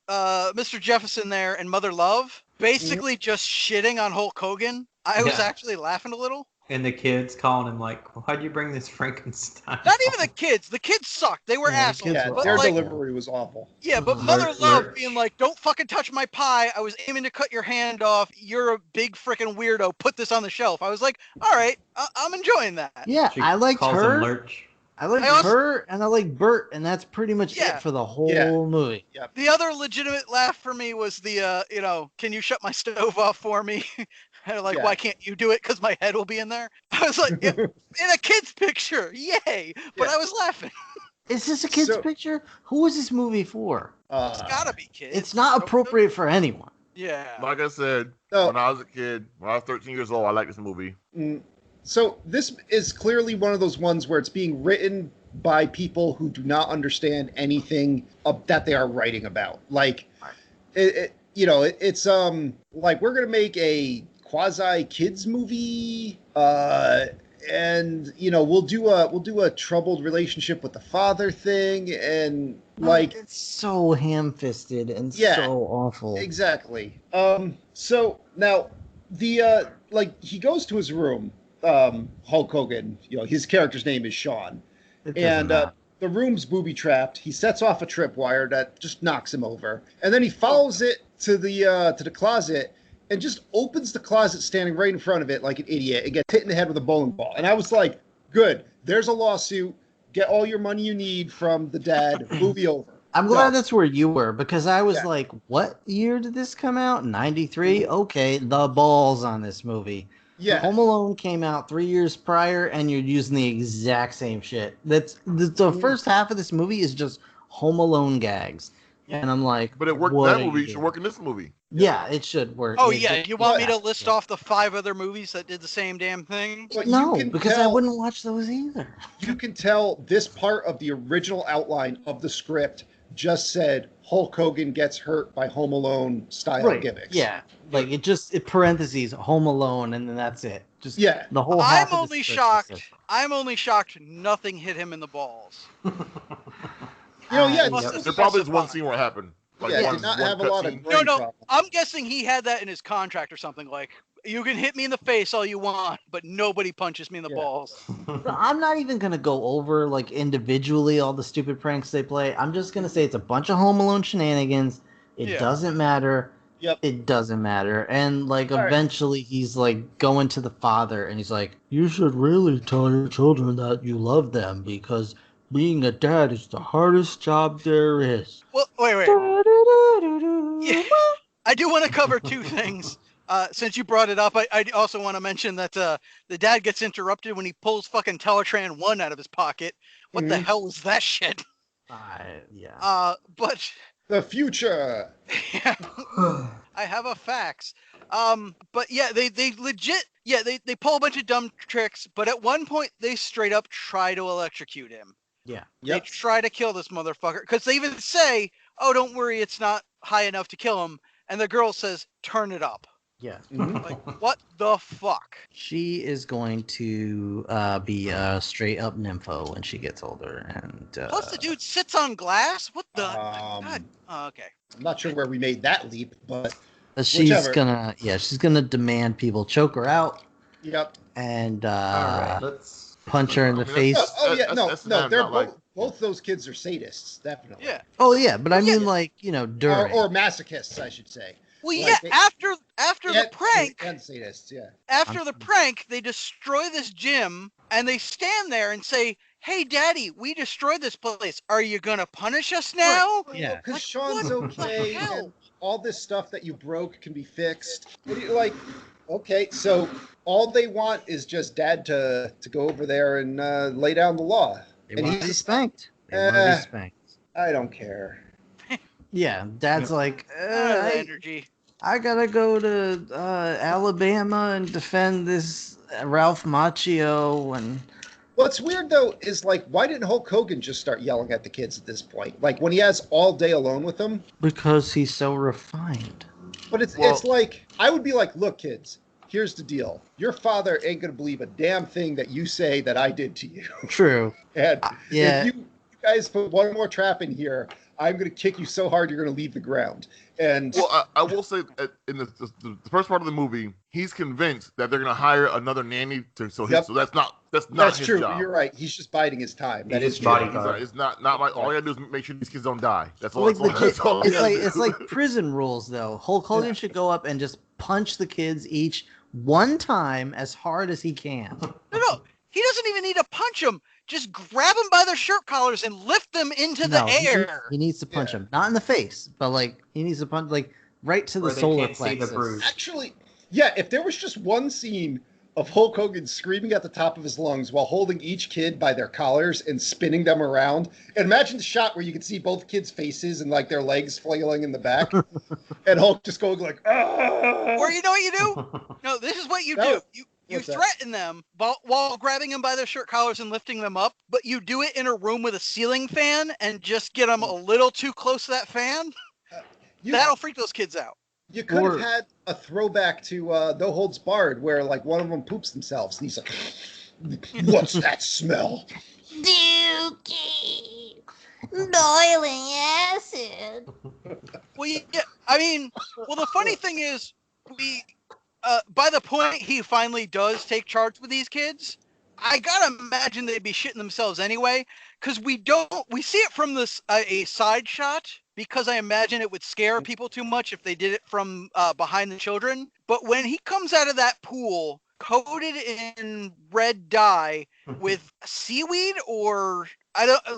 Mr. Jefferson there and Mother Love, basically just shitting on Hulk Hogan, I was Yeah. actually laughing a little. And the kids calling him like, "Why'd you bring this Frankenstein?" Not even the kids. The kids sucked. They were Yeah, the assholes. kids Yeah, were But their like, delivery was awful. yeah, but Lurch, Mother Love lurch. being like, "Don't fucking touch my pie. I was aiming to cut your hand off. You're a big freaking weirdo. Put this on the shelf." I was like, "All right, I'm enjoying that." Yeah, She I liked calls him her. Lurch. I like I also- her, and I like Bert, and that's pretty much Yeah. it for the whole Yeah. movie. The other legitimate laugh for me was the, can you shut my stove off for me? And like, Yeah. why can't you do it? Because my head will be in there. I was like, in a kid's picture, yay! But Yeah. I was laughing. Is this a kid's So- picture? Who was this movie for? It's gotta be kids. It's not appropriate for anyone. Yeah. like I said, No. when I was a kid, when I was 13 years old, I liked this movie. So this is clearly one of those ones where it's being written by people who do not understand anything that they are writing about. Like, it's like we're gonna make a quasi kids movie, and we'll do a troubled relationship with the father thing, and like It's so ham-fisted and Yeah. so awful. exactly. So now the he goes to his room. Hulk Hogan, his character's name is Sean. It doesn't And matter. the room's booby trapped. He sets off a tripwire that just knocks him over, and then he follows it to the closet and just opens the closet, standing right in front of it like an idiot, and gets hit in the head with a bowling ball. And I was like, "Good, there's a lawsuit. Get all your money you need from the dad. Movie over." I'm glad No. that's where you were, because I was Yeah. like, what year did this come out? 93? Okay, the balls on this movie. Yeah, Home Alone came out 3 years prior, and you're using the exact same shit. That's the first half of this movie is just Home Alone gags, and I'm like, But it worked in what that are you movie. It should doing? work in this movie. Yeah, it should work. Oh It yeah, just- you want me yeah. to list off the 5 other movies that did the same damn thing? but No, you can because I tell, wouldn't watch those either. you can tell this part of the original outline of the script just said Hulk Hogan gets hurt by Home Alone style gimmicks. Yeah, like it parentheses Home Alone, and then that's it. Just Yeah. the whole. half I'm of the only script shocked. is I'm only shocked nothing hit him in the balls. Yeah, Must it's- have There probably is one specified. scene where it happened. Like Yeah, one, did not one have a lot of cutscene. brain No, trauma. I'm guessing he had that in his contract or something. Like, you can hit me in the face all you want, but nobody punches me in the Yeah. balls. So I'm not even gonna go over like individually all the stupid pranks they play. I'm just gonna say it's a bunch of Home Alone shenanigans. It Yeah. doesn't matter. Yep. It doesn't matter. And like All right. eventually he's like going to the father and he's like, you should really tell your children that you love them because being a dad is the hardest job there is. Well, wait. Yeah, I do want to cover two things. Since you brought it up, I also want to mention that the dad gets interrupted when he pulls fucking Teletran 1 out of his pocket. What the Mhm. hell is that shit? Yeah. But The future. yeah, I have a fax. But yeah, they legit, yeah, they pull a bunch of dumb tricks, but at one point they straight up try to electrocute him. Yeah. They Yep. try to kill this motherfucker because they even say, "Oh, don't worry, it's not high enough to kill him." And the girl says, "Turn it up." Yeah. Mhm. Like, what the fuck? She is going to be a straight up nympho when she gets older, and Plus, the dude sits on glass. What the? Um, God. Oh, okay. I'm not sure where we made that leap, but she's whichever. she's gonna demand people choke her out yep. and All right, let's punch her in the I mean, face. Oh yeah, no, that's no, not they're like- both those kids are sadists, definitely. Yeah. Oh yeah, but I Yeah. mean like during. Or masochists, I should say. Well, Like yeah. they- After the prank, and sadists, yeah. after the prank, they destroy this gym and they stand there and say, "Hey, Daddy, we destroyed this place. Are you gonna punish us now?" Yeah. Because Like, Sean's what the okay, hell? and all this stuff that you broke can be fixed. What do you like? Okay, so all they want is just Dad to go over there and lay down the law. They And want to be he's, spanked. They want to Eh. be spanked. I don't care. Yeah, Dad's like, I don't have the I, energy. I gotta go to Alabama and defend this Ralph Macchio and What's weird though is like, why didn't Hulk Hogan just start yelling at the kids at this point? Like when he has all day alone with them. because he's so refined. But it's Well- it's like I would be like, look, kids, here's the deal. Your father ain't gonna believe a damn thing that you say that I did to you. True. And Yeah. if you guys put one more trap in here, I'm gonna kick you so hard you're gonna leave the ground. And Well, I will say in the first part of the movie, he's convinced that they're going to hire another nanny so Yep. so that's not that's his true. job. You're right. He's just biding his time. That He's is his true. bodyguard. It's not my. All I gotta do is make sure these kids don't die. That's all. Like That's all I it's gotta like do. it's like prison rules though. Hulk Hogan should go up and just punch the kids each one time as hard as he can. No, he doesn't even need to punch them. Just grab them by their shirt collars and lift them into the air. He needs to punch Yeah. him, not in the face, but like he needs to punch like right to the Where they solar can't see the plexus. bruise. Actually, yeah, if there was just one scene of Hulk Hogan screaming at the top of his lungs while holding each kid by their collars and spinning them around, and imagine the shot where you could see both kids' faces and like their legs flailing in the back, and Hulk just going like, ah! Or you know what you do? No, this is what you No. do. You What's that? threaten them while grabbing them by their shirt collars and lifting them up, but you do it in a room with a ceiling fan and just get them a little too close to that fan. You, That'll freak those kids out. you could Or- have had a throwback to No Holds Barred where like one of them poops themselves and he's like, what's that smell? Dookie. Boiling acid. Well, yeah, I mean, well, the funny thing is, by the point he finally does take charge with these kids, I gotta imagine they'd be shitting themselves anyway, because we see it from this a side shot, because I imagine it would scare people too much if they did it from behind the children. But when he comes out of that pool, coated in red dye with seaweed or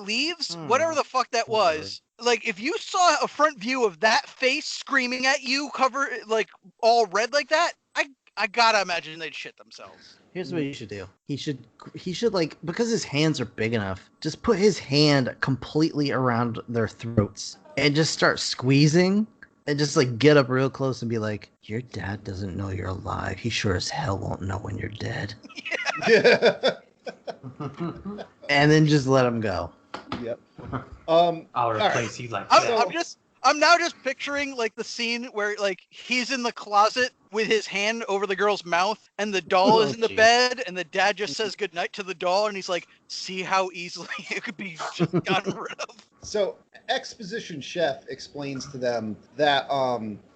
leaves, whatever the fuck that was. Like if you saw a front view of that face screaming at you, covered like all red like that, I gotta imagine they'd shit themselves. Here's what you should do. He should like, because his hands are big enough, just put his hand completely around their throats and just start squeezing and just like get up real close and be like, your dad doesn't know you're alive. He sure as hell won't know when you're dead. Yeah. And then just let him go. Yep. I'll all right. replace you like I'm, that. I'm now just picturing like the scene where like he's in the closet with his hand over the girl's mouth and the doll is in the jeez. bed and the dad just says goodnight to the doll and he's like, see how easily it could be just gotten rid of. So exposition chef explains to them that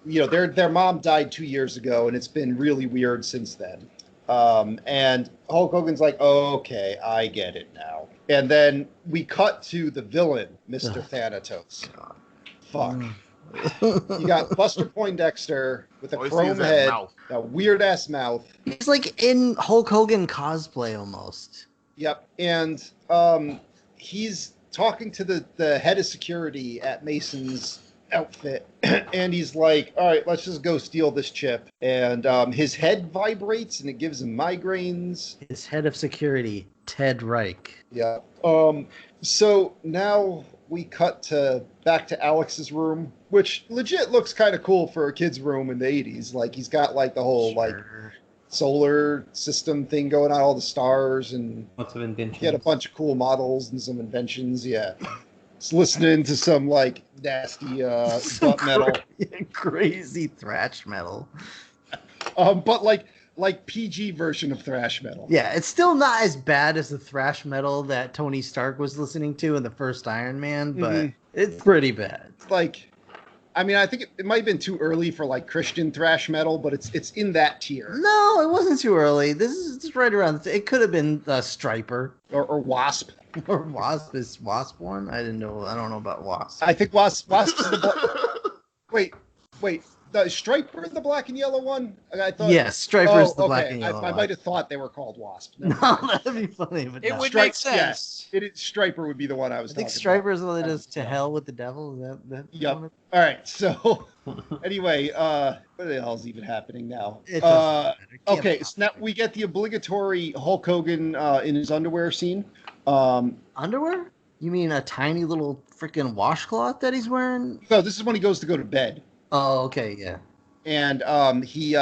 their mom died 2 years ago, and it's been really weird since then. And Hulk Hogan's like, oh, okay, I get it now. And then we cut to the villain, Mr. Thanatos. Fuck. You got Buster Poindexter with a All you see chrome is that head, mouth. a weird ass mouth. He's like in Hulk Hogan cosplay almost. Yep. And he's talking to the head of security at Mason's outfit, and he's like, all right, let's just go steal this chip. And his head vibrates and it gives him migraines. His head of security, Ted Reich. Yeah. So now we cut back to Alex's room, which legit looks kind of cool for a kid's room in the 80s. Like, he's got like the whole like solar system thing going on, all the stars, and Lots of inventions. he had a bunch of cool models and some inventions. Yeah. Just listening to some like nasty butt metal. Crazy thrash metal. But like PG version of thrash metal. Yeah, it's still not as bad as the thrash metal that Tony Stark was listening to in the first Iron Man, but it's pretty bad. Like, I mean, I think it might have been too early for like Christian thrash metal, but it's in that tier. No, it wasn't too early. This is just right around. It could have been Striper Or Wasp. or Wasp. Is Wasp one? I didn't know. I don't know about Wasp. I think Wasp is the wait. The Striper the black and yellow one? I thought. Yes, Striper's the black and yellow. I might have thought they were called Wasp. No, that'd be funny, but It no. would make sense. Yeah, Striper would be the one I was I think talking Striper about. is the one that does To Hell with the Devil. Is that Yep. one? All right. So anyway, what the hell is even happening now? It doesn't matter. Can't Okay, be so now we get the obligatory Hulk Hogan in his underwear scene. Underwear? You mean a tiny little freaking washcloth that he's wearing? So this is when he goes to go to bed. Oh, okay, yeah. And he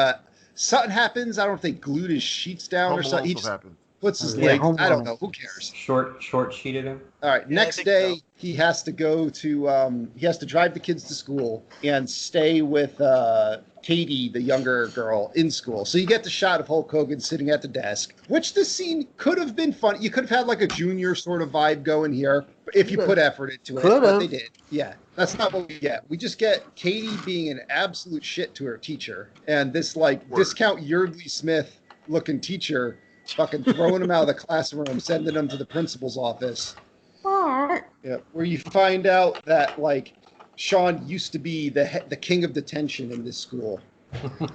something happens. I don't know if they glued his sheets down or something. He just happened. puts his Yeah, legs. Home I don't Alone. know. Who cares? Short sheeted him. All right. Yeah, I Next think day, so. he has to go to. He has to drive the kids to school and stay with Katie, the younger girl, in school. So you get the shot of Hulk Hogan sitting at the desk, which this scene could have been fun. You could have had like a junior sort of vibe going here if you put effort into it. Could But have. they did. Yeah. That's not what we get. We just get Katie being an absolute shit to her teacher, and this like Word. discount Yeardley Smith looking teacher fucking throwing him out of the classroom, sending him to the principal's office. Yeah, where you find out that like Sean used to be the king of detention in this school,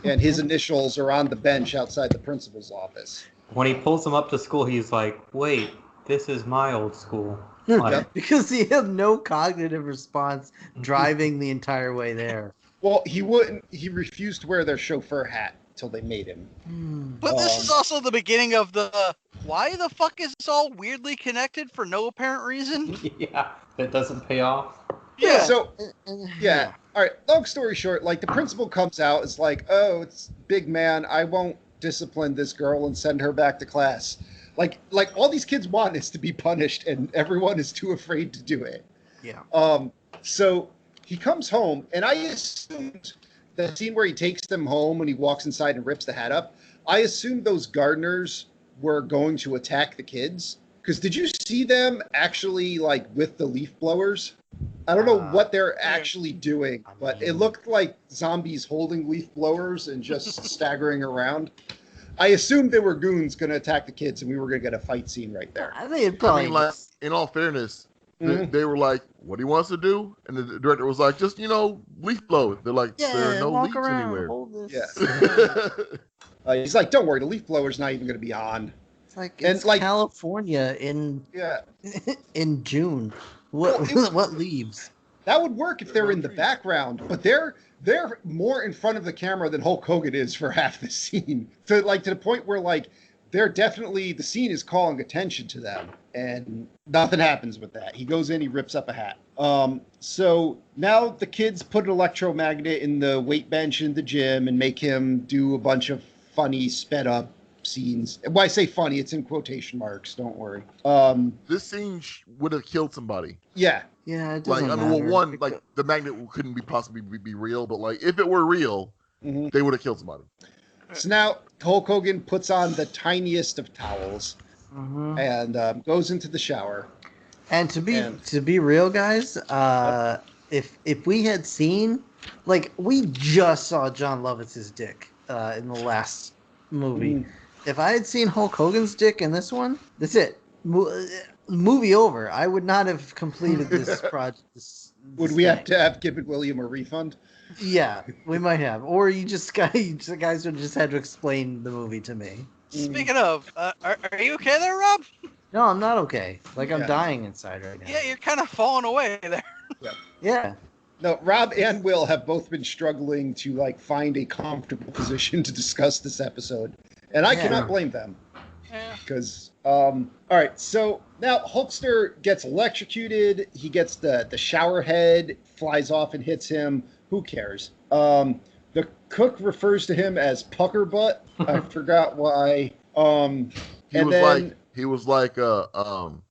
and his initials are on the bench outside the principal's office. When he pulls him up to school, he's like, "Wait, this is my old school." Like, Because he had no cognitive response driving the entire way there. Well, he wouldn't. He refused to wear their chauffeur hat till they made him. But this is also the beginning of the why the fuck is this all weirdly connected for no apparent reason? yeah, it doesn't pay off. Yeah. So yeah. All right. Long story short, like the principal comes out, is like, "Oh, it's big man. I won't discipline this girl and send her back to class." Like all these kids want is to be punished, and everyone is too afraid to do it. Yeah. So he comes home, and I assumed the scene where he takes them home and he walks inside and rips the hat up. I assumed those gardeners were going to attack the kids. Because did you see them actually like with the leaf blowers? I don't know what they're actually doing, but it looked like zombies holding leaf blowers and just staggering around. I assumed they were goons going to attack the kids, and we were going to get a fight scene right there. I think it I probably mean, like, in all fairness, Mhm. they were like, "What he wants to do," and the director was like, "Just leaf blow." They're like, "There are no walk leaves around, anywhere." hold this. Yeah. He's like, "Don't worry, the leaf blower's not even going to be on." It's like And, it's like- California in Yeah. in June. What Well, what leaves? That would work if they're in the background, but they're more in front of the camera than Hulk Hogan is for half the scene. To the point where like they're definitely the scene is calling attention to them, and nothing happens with that. He goes in, he rips up a hat. So now the kids put an electromagnet in the weight bench in the gym and make him do a bunch of funny sped up scenes. When I say funny, it's in quotation marks. Don't worry. This scene would have killed somebody. Yeah. Yeah, it Like, doesn't I mean, well, matter. one, like the magnet couldn't be possibly be real, but like if it were real, Mhm. they would have killed somebody. So now Hulk Hogan puts on the tiniest of towels Mhm. and goes into the shower. And to And- be real, guys, if we had seen, like, we just saw John Lovitz's dick in the last movie. Mm. If I had seen Hulk Hogan's dick in this one, that's it. Movie over. I would not have completed this project. Would we have to have given William a refund? Yeah, we might have. Or the guys would just had to explain the movie to me. Speaking of, are you okay there, Rob? No, I'm not okay. Like, I'm Yeah. dying inside right now. Yeah, you're kind of falling away there. Yeah. No, Rob and Will have both been struggling to like find a comfortable position to discuss this episode, and I Yeah. cannot blame them Yeah. because all right. So now Hulkster gets electrocuted. He gets the shower head flies off and hits him. Who cares? The cook refers to him as Pucker Butt. I forgot why. He and was then like,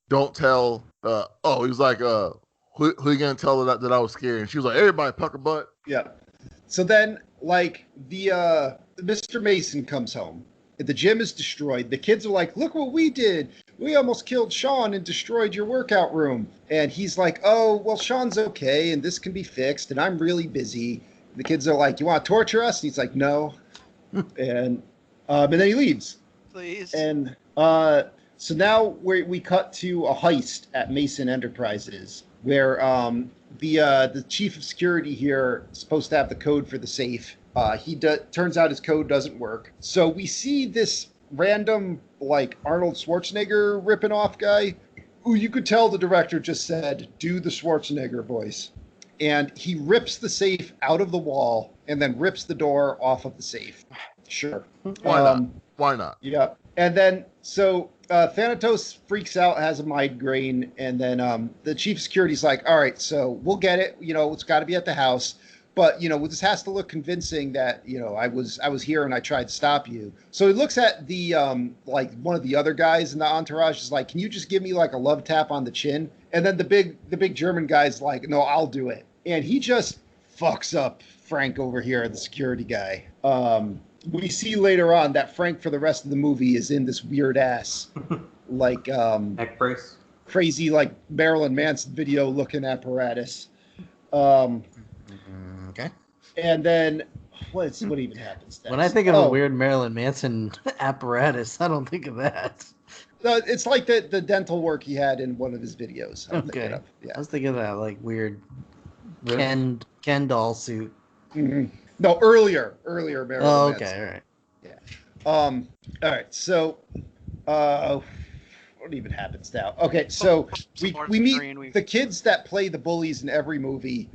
don't tell. He was like, who you gonna tell her that I was scared? And she was like, everybody pucker butt. yeah. So then, like, the Mr. Mason comes home. The gym is destroyed. The kids are like, look what we did. We almost killed Sean and destroyed your workout room. And he's like, oh, well, Sean's okay, and this can be fixed, and I'm really busy. The kids are like, you want to torture us? And he's like, no. and then he leaves. Please. And so now we cut to a heist at Mason Enterprises, where the chief of security here is supposed to have the code for the safe. Turns out his code doesn't work. So we see this random, like, Arnold Schwarzenegger ripping off guy, who you could tell the director just said, do the Schwarzenegger voice. And he rips the safe out of the wall and then rips the door off of the safe. Sure. Why not? Why not? Yeah. And then, so Thanatos freaks out, has a migraine, and then the chief of security's like, all right, so we'll get it. You know, it's got to be at the house. But, you know, this has to look convincing that, you know, I was here and I tried to stop you. So he looks at the, like, one of the other guys in the entourage is like, can you just give me, like, a love tap on the chin? And then the big German guy's like, no, I'll do it. And he just fucks up Frank over here, the security guy. We see later on that Frank for the rest of the movie is in this weird ass, like, Neck brace. crazy, like, Marilyn Manson video looking apparatus. Okay. And then what even happens next? When I think of a weird Marilyn Manson apparatus, I don't think of that. No, it's like the dental work he had in one of his videos. I'm thinking Okay. of. Yeah. I was thinking of that, like, weird Ken doll suit. Mhm. No, earlier Marilyn Oh, Manson. okay, all right. All right. So, what even happens now? Okay, so we meet the kids that play the bullies in every movie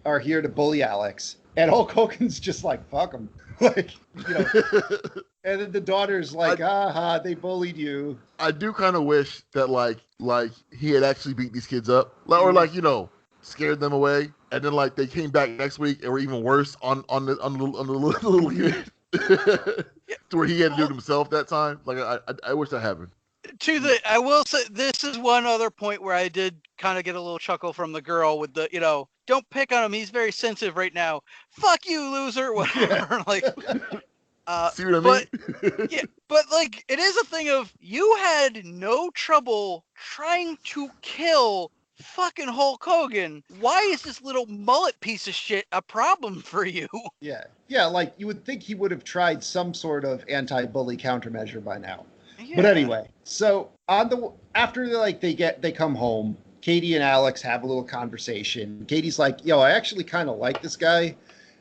are here to bully Alex, and Hulk Hogan's just like, fuck them, like, you know. And then the daughter's like, they bullied you. I do kind of wish that like he had actually beat these kids up, or like, you know, scared them away, and then like they came back next week and were even worse on the little kid. To where he had to do it himself that time. Like I wish that happened. I will say this is one other point where I did kind of get a little chuckle from the girl with the, you know, don't pick on him. He's very sensitive right now. Fuck you, loser. Whatever. Like, see what I mean? but yeah, but like it is a thing of you had no trouble trying to kill fucking Hulk Hogan. Why is this little mullet piece of shit a problem for you? Yeah, like you would think he would have tried some sort of anti-bully countermeasure by now. Yeah. But anyway, so after they come home, Katie and Alex have a little conversation. Katie's like, yo, I actually kind of like this guy.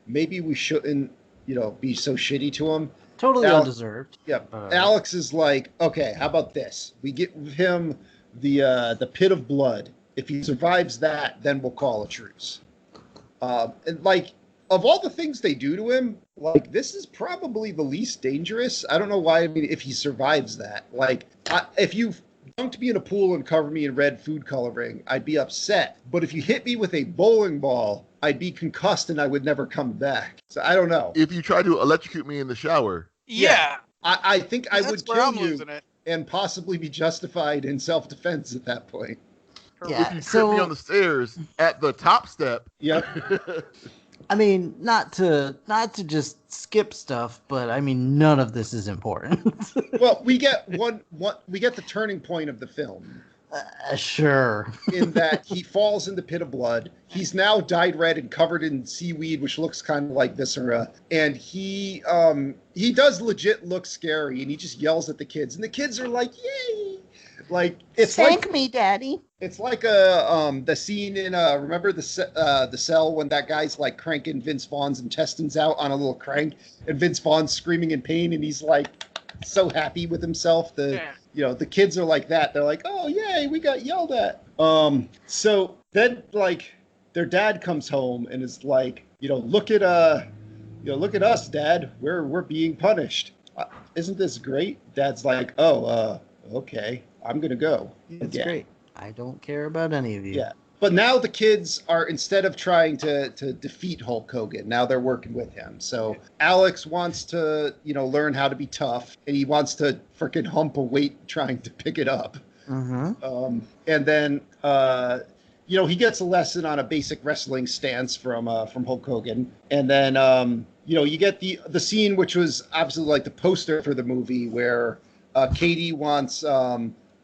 Maybe we shouldn't, you know, be so shitty to him. Totally undeserved. Yeah. Alex is like, okay, how about this? We give him the pit of blood. If he survives that, then we'll call a truce. And like, of all the things they do to him, like, this is probably the least dangerous. I don't know why. I mean, if he survives that, like, if you dunked me in a pool and covered me in red food coloring, I'd be upset. But if you hit me with a bowling ball, I'd be concussed and I would never come back. So I don't know. If you try to electrocute me in the shower, Yeah. I think I would where kill I'm you losing it. and possibly be justified in self-defense at that point. Yeah, if you trip me on the stairs at the top step, Yep. I mean, not to just skip stuff, but I mean, none of this is important. Well, we get we get the turning point of the film Sure. in that he falls in the pit of blood. He's now dyed red and covered in seaweed, which looks kind of like viscera. And he does legit look scary, and he just yells at the kids, and the kids are like, "Yay!" Like it's Thank like me, Daddy. it's like the scene in remember the Cell when that guy's like cranking Vince Vaughn's intestines out on a little crank, and Vince Vaughn's screaming in pain, and he's like so happy with himself. The kids are like that. They're like, "Oh yay, we got yelled at." So then like their dad comes home and is like, look at us, Dad. We're being punished. Isn't this great? Dad's like, "Oh, okay, I'm gonna go." It's again. great. I don't care about any of you. Yeah. But now the kids are, instead of trying to defeat Hulk Hogan, now they're working with him. So Alex wants to, learn how to be tough, and he wants to freaking hump a weight trying to pick it up. Mm-hmm. And then, he gets a lesson on a basic wrestling stance from Hulk Hogan. And then, you get the scene, which was obviously like the poster for the movie, where Katie wants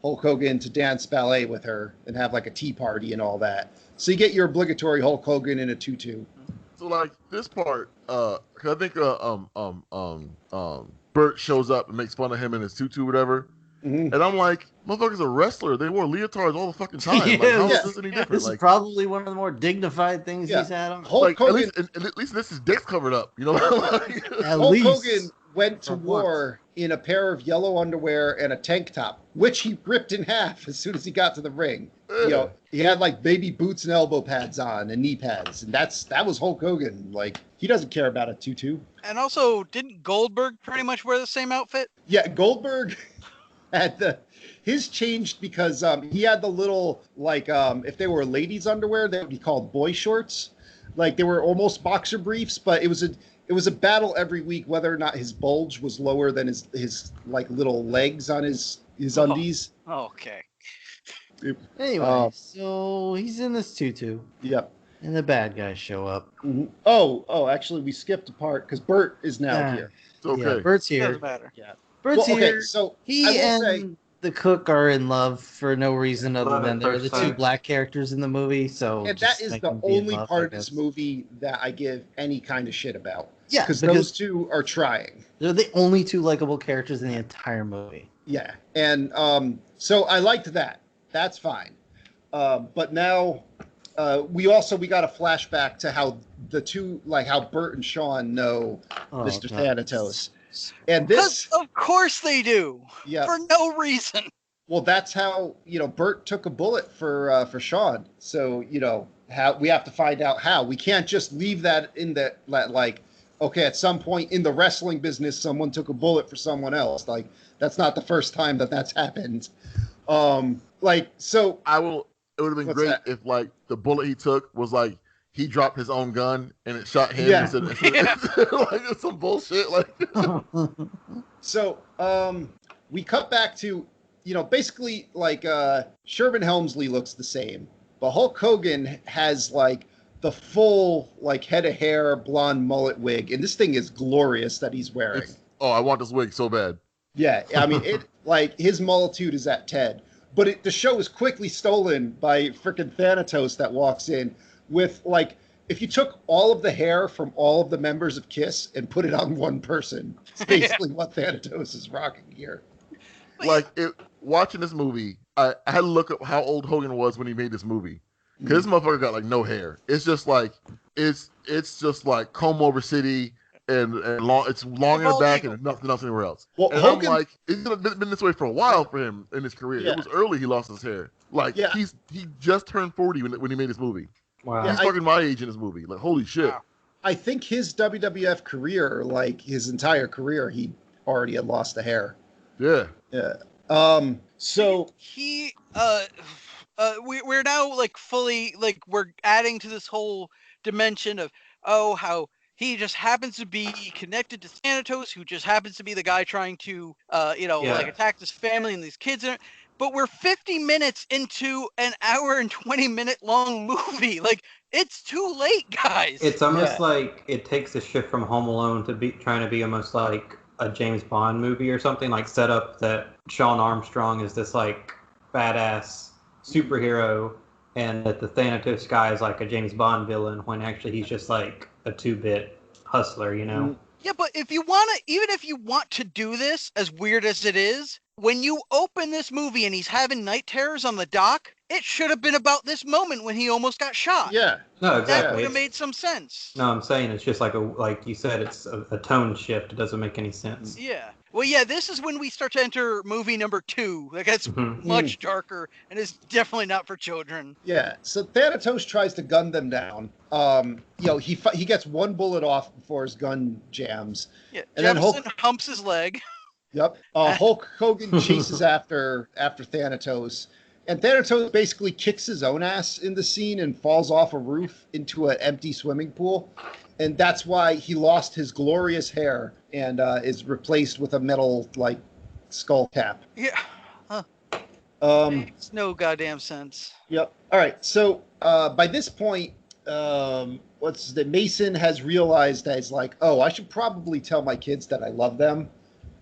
Hulk Hogan to dance ballet with her and have like a tea party and all that. So you get your obligatory Hulk Hogan in a tutu. So like this part, cause I think Bert shows up and makes fun of him in his tutu, whatever. Mm-hmm. And I'm like, motherfucker's a wrestler. They wore leotards all the fucking time. Like, Yeah, how yeah. is this any different? This is probably one of the more dignified things he's had on. Hulk like Hogan, at least this is dick's covered up, like, At Hulk least. Hogan went to For war in a pair of yellow underwear and a tank top, which he ripped in half as soon as he got to the ring. He had like baby boots and elbow pads on and knee pads, and that was Hulk Hogan. Like, he doesn't care about a tutu. And also, didn't Goldberg pretty much wear the same outfit? Yeah, Goldberg had his changed because he had the little like if they were ladies' underwear, they would be called boy shorts. Like they were almost boxer briefs, but it was a battle every week whether or not his bulge was lower than his like little legs on his undies. Oh, okay. Anyway, so he's in this tutu. Yep. And the bad guys show up. Mm-hmm. Oh, actually, we skipped a part because Bert is now here. it's okay. Yeah, Bert's here. Doesn't matter. Yeah. Bert's Well, okay, here. so He I will and say, the cook are in love for no reason other Love at than they're the first two sight. black characters in the movie. So and just that is make the them be in only love, part I of this guess. movie that I give any kind of shit about. Yeah, because because those two are trying. they're the only two likable characters in the entire movie. Yeah, and so I liked that. That's fine. But now we got a flashback to how the two, like how Bert and Sean know Mr. God. Thanatos, and Because this, of course they do. yeah. For no reason. Well, that's how Bert took a bullet for Sean. So how we have to find out how. We can't just leave that in that like. Okay, at some point in the wrestling business, someone took a bullet for someone else. Like, that's not the first time that's happened. So It would have been What's great that? if like the bullet he took was like he dropped his own gun and it shot him Yeah. instead like it's some bullshit. Like So we cut back to, basically like Sherman Helmsley looks the same, but Hulk Hogan has like the full like head of hair, blonde mullet wig, and this thing is glorious that he's wearing. I want this wig so bad. Yeah, I mean it. Like his multitude is at 10, but the show is quickly stolen by freaking Thanatos that walks in with like. If you took all of the hair from all of the members of KISS and put it on one person, it's basically what Thanatos is rocking here. Like watching this movie, I had to look up how old Hogan was when he made this movie. Because this motherfucker got like no hair. It's just like it's just like comb over city and long. It's long in the back and nothing else anywhere else. Well, and Hogan, I'm like, it's been this way for a while for him in his career. Yeah. It was early he lost his hair. Like Yeah. he just turned 40 when he made this movie. Wow. Yeah, He's fucking my age in this movie. Like holy shit. Wow. I think his WWF career, like his entire career, he already had lost the hair. Yeah. Yeah. So He we're now like fully like we're adding to this whole dimension of how he just happens to be connected to Thanatos, who just happens to be the guy trying to like attack this family and these kids. But we're 50 minutes into an hour and 20-minute long movie. Like, it's too late, guys. It's almost like it takes a shift from Home Alone to be trying to be almost like a James Bond movie or something, like set up that Sean Armstrong is this like badass superhero, and that the Thanatos guy is like a James Bond villain when actually he's just like a 2-bit hustler, you know? Yeah, but if you want to, even if you want to do this, as weird as it is, when you open this movie and he's having night terrors on the dock, it should have been about this moment when he almost got shot. Yeah. No, That exactly. would have made some sense. No, I'm saying it's just like you said, it's a tone shift. It doesn't make any sense. Yeah. Well, yeah, this is when we start to enter movie number 2. That gets much darker and is definitely not for children. Yeah. So Thanatos tries to gun them down. He gets one bullet off before his gun jams. Yeah. And then Jefferson humps his leg. Yep. Hulk Hogan chases after Thanatos. And Thanatos basically kicks his own ass in the scene and falls off a roof into an empty swimming pool. And that's why he lost his glorious hair and is replaced with a metal, like, skull cap. Yeah. Makes no goddamn sense. Yep. All right. So by this point, Mason has realized that it's like, oh, I should probably tell my kids that I love them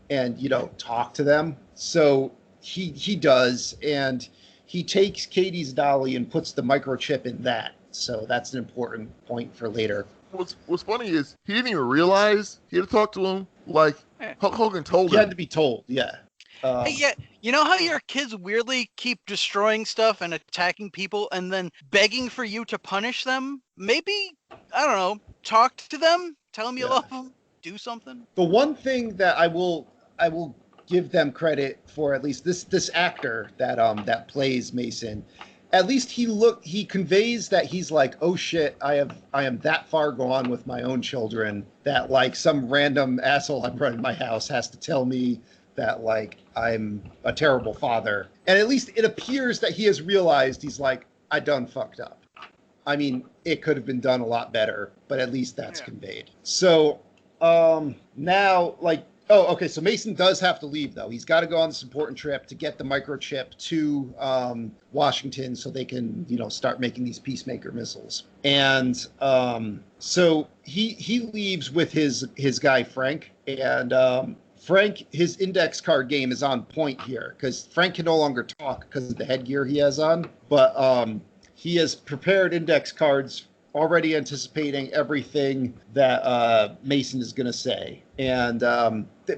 and, talk to them. So he does, and he takes Katie's dolly and puts the microchip in that. So that's an important point for later. What's funny is he didn't even realize he had to talk to him. Like, Hulk Hogan told him. He had to be told, yeah. Hey, yeah, you know how your kids weirdly keep destroying stuff and attacking people and then begging for you to punish them? Maybe, I don't know, talk to them, tell them you love them, do something. The one thing that I will give them credit for, at least this actor that plays Mason, at least he conveys that he's like, oh shit, I am that far gone with my own children that like some random asshole I brought in my house has to tell me that like I'm a terrible father. And at least it appears that he has realized he's like, I done fucked up. I mean, it could have been done a lot better, but at least that's conveyed. So now like, oh, okay. So Mason does have to leave, though. He's got to go on this important trip to get the microchip to Washington so they can, start making these Peacemaker missiles. And so he leaves with his guy, Frank. And Frank, his index card game is on point here because Frank can no longer talk because of the headgear he has on. But he has prepared index cards already anticipating everything that Mason is going to say. And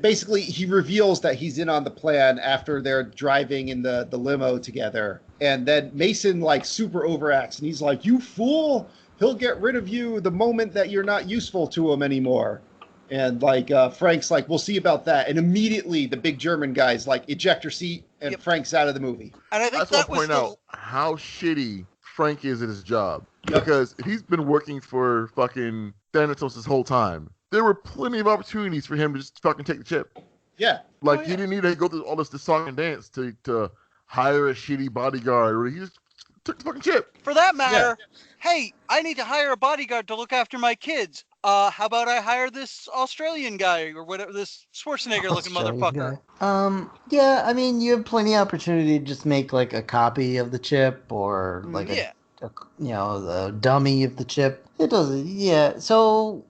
basically, he reveals that he's in on the plan after they're driving in the limo together. And then Mason, like, super overacts. And he's like, you fool! He'll get rid of you the moment that you're not useful to him anymore. And, like, Frank's like, we'll see about that. And immediately, the big German guy's like, ejector seat, and Frank's out of the movie. And I think I just want to point out how shitty Frank is at his job. Because if he's been working for fucking Thanatos this whole time, there were plenty of opportunities for him to just fucking take the chip. Yeah. Like, he didn't need to go through all this song and dance to hire a shitty bodyguard. Or he just took the fucking chip. For that matter, hey, I need to hire a bodyguard to look after my kids. How about I hire this Australian guy or whatever, this Schwarzenegger-looking motherfucker? Yeah, I mean, you have plenty of opportunity to just make, like, a copy of the chip or, like, a dummy of the chip. It doesn't, So,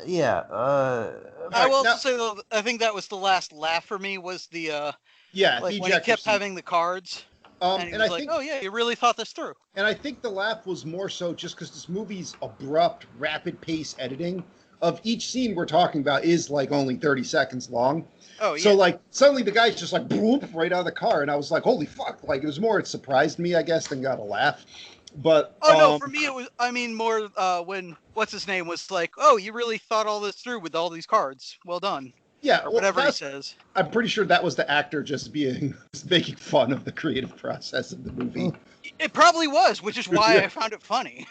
yeah. I will also say, though, I think that was the last laugh for me was the, when he kept having the cards. And he was like, oh, yeah, you really thought this through. And I think the laugh was more so just because this movie's abrupt, rapid-pace editing of each scene we're talking about is, like, only 30 seconds long. Oh, yeah. So, like, suddenly the guy's just, like, boop, right out of the car. And I was like, holy fuck. Like, it surprised me, I guess, than got a laugh. But no, for me, it was, more when, what's-his-name was like, oh, you really thought all this through with all these cards. Well done. Yeah, or whatever he says. I'm pretty sure that was the actor just making fun of the creative process of the movie. It probably was, which is why I found it funny.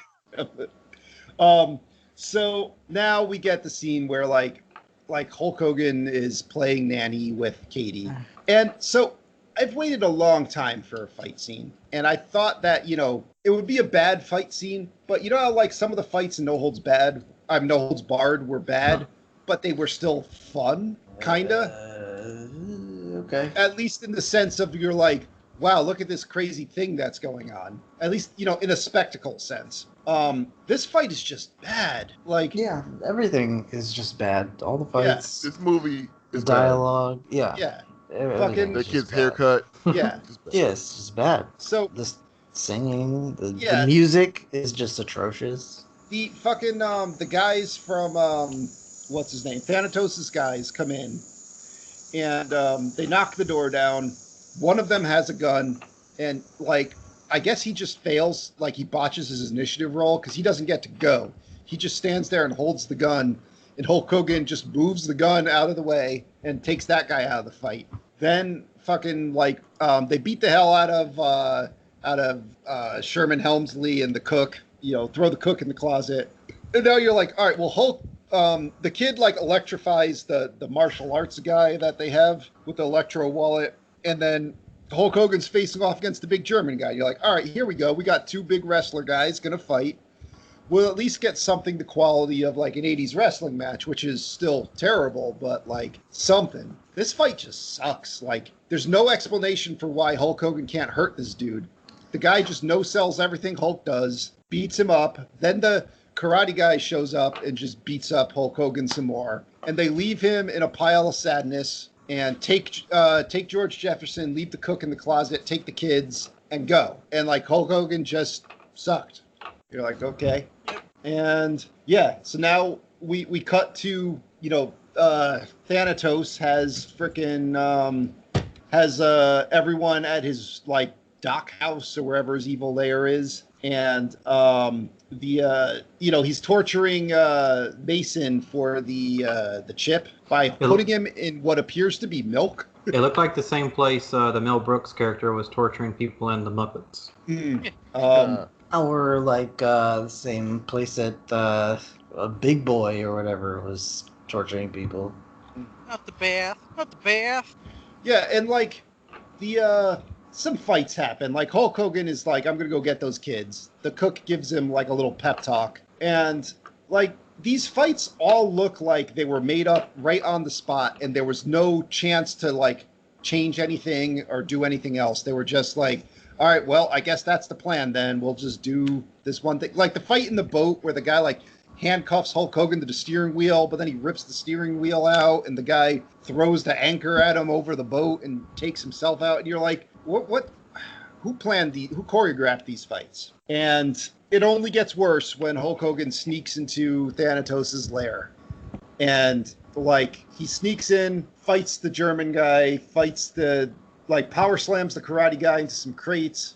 So now we get the scene where like Hulk Hogan is playing Nanny with Katie. And so I've waited a long time for a fight scene. And I thought that, it would be a bad fight scene, but how like some of the fights in No Holds Barred were bad, but they were still fun, kinda. Okay. At least in the sense of you're like, wow, look at this crazy thing that's going on. At least, in a spectacle sense. This fight is just bad. Like, everything is just bad. All the fights. This movie is dialogue. bad. Yeah. Everything's The just kid's bad. haircut. Yeah. Just bad. Yeah, it's just bad. So The singing, the Yeah. music is just atrocious. the fucking the guys from what's his name? Thanatos' guys come in and they knock the door down. One of them has a gun, and like I guess he just fails, like he botches his initiative roll because he doesn't get to go. He just stands there and holds the gun, and Hulk Hogan just moves the gun out of the way and takes that guy out of the fight. Then fucking like they beat the hell out of Sherman Helmsley and the cook. You know, throw the cook in the closet. And now you're like, all right, well, Hulk, the kid like electrifies the martial arts guy that they have with the electro wallet, and then Hulk Hogan's facing off against the big German guy. You're like, all right, here we go. We got two big wrestler guys gonna fight. We'll at least get something the quality of like an 80s wrestling match, which is still terrible, but like something. This fight just sucks. Like, there's no explanation for why Hulk Hogan can't hurt this dude. The guy just no-sells everything Hulk does, beats him up. Then the karate guy shows up and just beats up Hulk Hogan some more. And they leave him in a pile of sadness and take George Jefferson, leave the cook in the closet, take the kids, and go. And like Hulk Hogan just sucked. You're like, okay. And yeah, so now we cut to, you know, Thanatos has frickin' has everyone at his like dock house or wherever his evil lair is, and you know, he's torturing Mason for the chip by putting him in what appears to be milk. It looked like the same place the Mel Brooks character was torturing people in The Muppets. Or like the same place that a Big Boy or whatever was torturing people. Not the bath. Not the bath. Yeah, and like the some fights happen. Like Hulk Hogan is like, I'm gonna go get those kids. The cook gives him like a little pep talk, and like these fights all look like they were made up right on the spot, and there was no chance to like change anything or do anything else. They were just like, all right, well, I guess that's the plan then. We'll just do this one thing. Like the fight in the boat where the guy like handcuffs Hulk Hogan to the steering wheel, but then he rips the steering wheel out and the guy throws the anchor at him over the boat and takes himself out. And you're like, what, who choreographed these fights? And it only gets worse when Hulk Hogan sneaks into Thanatos' lair. And like he sneaks in, fights the German guy, like power slams the karate guy into some crates,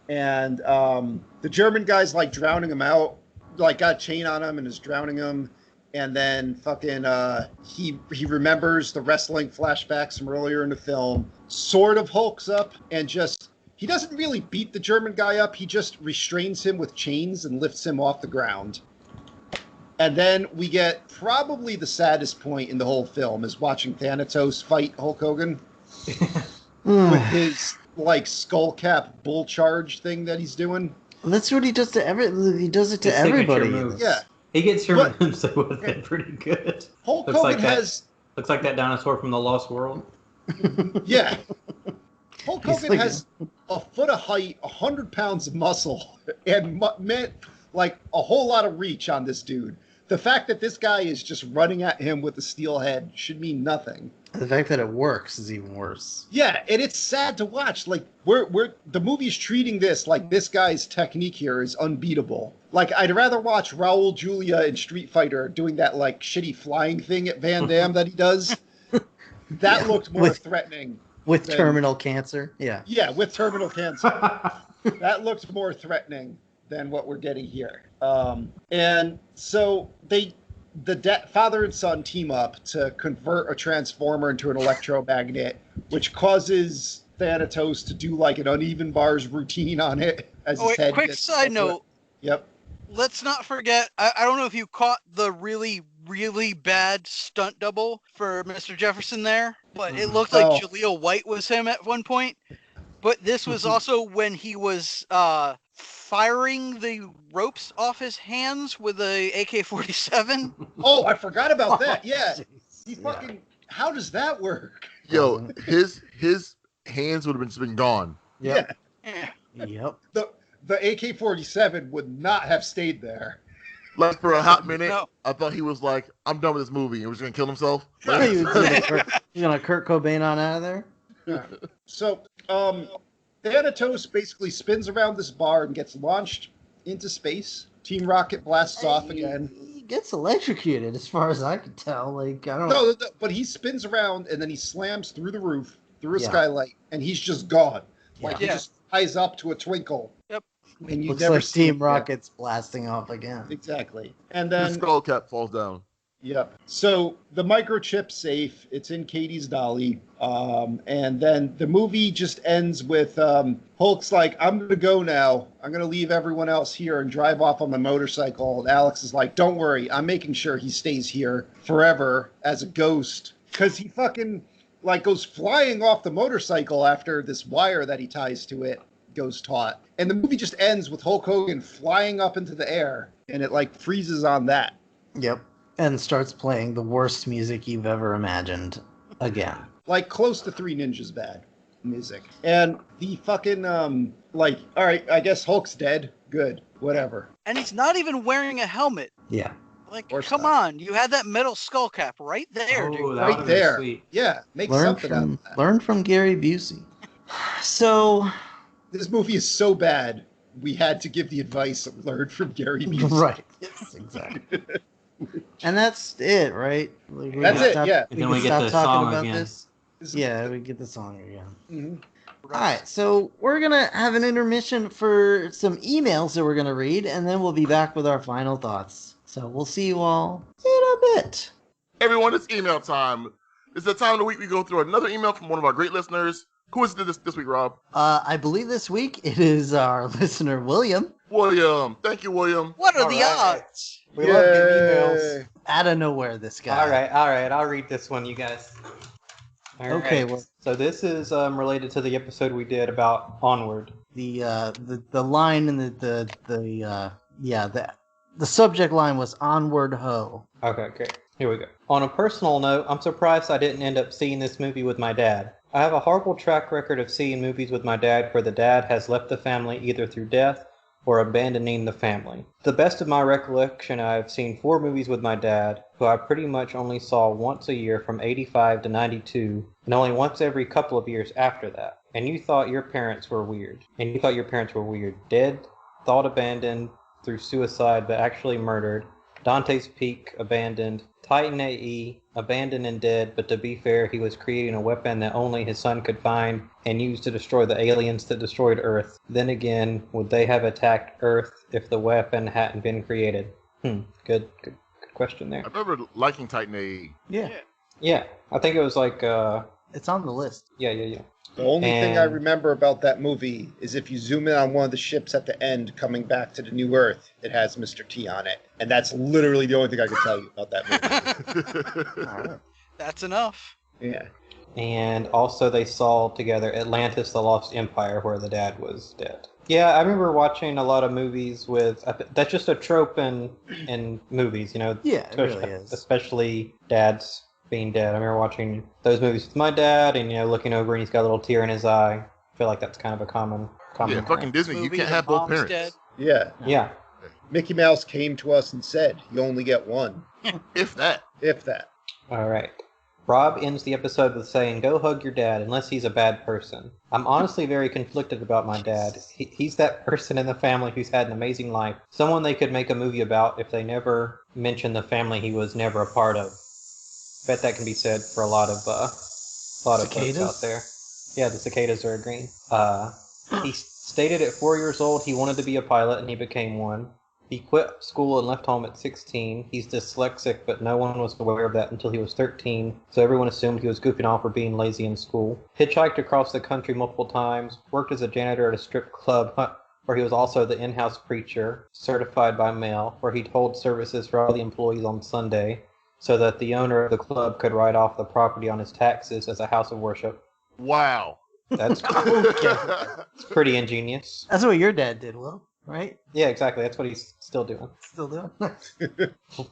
and the German guy's like drowning him out, like got a chain on him and is drowning him, and then fucking he remembers the wrestling flashbacks from earlier in the film, sort of hulks up and just, he doesn't really beat the German guy up, he just restrains him with chains and lifts him off the ground. And then we get probably the saddest point in the whole film is watching Thanatos fight Hulk Hogan. With his like skull cap bull charge thing that he's doing. That's what he does to he does it to His signature everybody. move. Yeah. He gets Sherman Hemsley with it pretty good. Hulk Looks Hogan like that. has Looks like that dinosaur from the Lost World. yeah. Hulk He's Hogan like has a foot of height, 100 pounds of muscle, and meant like a whole lot of reach on this dude. The fact that this guy is just running at him with a steel head should mean nothing. The fact that it works is even worse. Yeah, and it's sad to watch. Like we're the movie's treating this like this guy's technique here is unbeatable. Like I'd rather watch Raul Julia in Street Fighter doing that like shitty flying thing at Van Damme that he does. That looked more threatening. With terminal cancer. Yeah. Yeah, with terminal cancer. That looked more threatening than what we're getting here. And so father and son team up to convert a transformer into an electromagnet, which causes Thanatos to do like an uneven bars routine on it as his head quick gets side note. Yep. Let's not forget, I don't know if you caught the really, really bad stunt double for Mr. Jefferson there, but it looked like Jaleel White was him at one point. But this was also when he was firing the ropes off his hands with a AK-47. Oh, I forgot about that. Yeah. He fucking, how does that work? Yo, his hands would have just been gone. Yep. Yeah. Yep. The AK-47 would not have stayed there. Like for a hot minute, No. I thought he was like, I'm done with this movie. He was going to kill himself. He's gonna Kurt Cobain on out of there. Yeah. So, Thanatos basically spins around this bar and gets launched into space. Team Rocket blasts off again. He gets electrocuted, as far as I can tell. Like, I don't. No, but he spins around and then he slams through the roof, through a Yeah. skylight, and he's just gone. Like he Yeah. just flies up to a twinkle. Yep. And you Looks never like see him Team again. Rocket's blasting off again. Exactly. And The then skull cap falls down. Yep. So the microchip's safe. It's in Katie's dolly. And then the movie just ends with Hulk's like, I'm going to go now. I'm going to leave everyone else here and drive off on my motorcycle. And Alex is like, don't worry. I'm making sure he stays here forever as a ghost. Because he fucking like goes flying off the motorcycle after this wire that he ties to it goes taut. And the movie just ends with Hulk Hogan flying up into the air. And it like freezes on that. Yep. And starts playing the worst music you've ever imagined again. Like close to Three Ninjas bad music. And the fucking like, all right, I guess Hulk's dead. Good, whatever. And he's not even wearing a helmet. Yeah. Like, course come not. on, you had that metal skull cap right there, Oh, dude. that Right would've been there. sweet. Yeah, make Learn something out from of that. learn from Gary Busey. So This movie is so bad. We had to give the advice of learn from Gary Busey. right. Yes, exactly. And that's it, right? Like, we That's can it, stop- yeah. We Then can we get stop the talking song about again. this. Yeah, we get the song again. Mhm. All right, so we're going to have an intermission for some emails that we're going to read, and then we'll be back with our final thoughts. So we'll see you all in a bit. Everyone, it's email time. It's the time of the week we go through another email from one of our great listeners. Who is it this week, Rob? I believe this week it is our listener, William. William. Thank you, William. What are All the right. odds? We love your Yay. emails. Out of nowhere, this guy. All right. I'll read this one, you guys. All Okay, right. well- So this is related to the episode we did about Onward. The line in the subject line was onward ho. Okay, great. Here we go. On a personal note, I'm surprised I didn't end up seeing this movie with my dad. I have a horrible track record of seeing movies with my dad where the dad has left the family either through death or abandoning the family. To the best of my recollection, I've seen 4 movies with my dad, who I pretty much only saw once a year from 85 to 92, and only once every couple of years after that. And you thought your parents were weird. Dead, thought abandoned through suicide, but actually murdered. Dante's Peak, abandoned. Titan AE, abandoned and dead, but to be fair, he was creating a weapon that only his son could find and use to destroy the aliens that destroyed Earth. Then again, would they have attacked Earth if the weapon hadn't been created? Good question there. I remember liking Titan AE. Yeah, Yeah, I think it was like, it's on the list. yeah. The only thing I And- remember about that movie is if you zoom in on one of the ships at the end coming back to the New Earth, it has Mr. T on it. And that's literally the only thing I can tell you about that movie. All right. That's enough. Yeah. And also they saw together Atlantis, the Lost Empire, where the dad was dead. Yeah, I remember watching a lot of movies with... That's just a trope in movies, you know? Yeah, it really especially, is. especially dads being dead. I remember watching those movies with my dad and, you know, looking over and he's got a little tear in his eye. I feel like that's kind of a common Yeah, fucking Disney. You Movie, can't the have both mom's parents. dead. Yeah. Yeah. Mickey Mouse came to us and said, you only get one. If that. If that. All right. Rob ends the episode with saying, "Go hug your dad, unless he's a bad person." I'm honestly very conflicted about my dad. He's that person in the family who's had an amazing life. Someone they could make a movie about if they never mention the family he was never a part of. Bet that can be said for a lot of folks Cicadas? out there. Yeah, the cicadas are agreeing. He stated at 4 years old he wanted to be a pilot, and he became one. He quit school and left home at 16. He's dyslexic, but no one was aware of that until he was 13, so everyone assumed he was goofing off or being lazy in school. Hitchhiked across the country multiple times, worked as a janitor at a strip club, where he was also the in-house preacher, certified by mail, where he'd hold services for all the employees on Sunday, so that the owner of the club could write off the property on his taxes as a house of worship. Wow. That's Okay. it's pretty ingenious. That's what your dad did, Will, right? Yeah, exactly. That's what he's still doing. Still doing?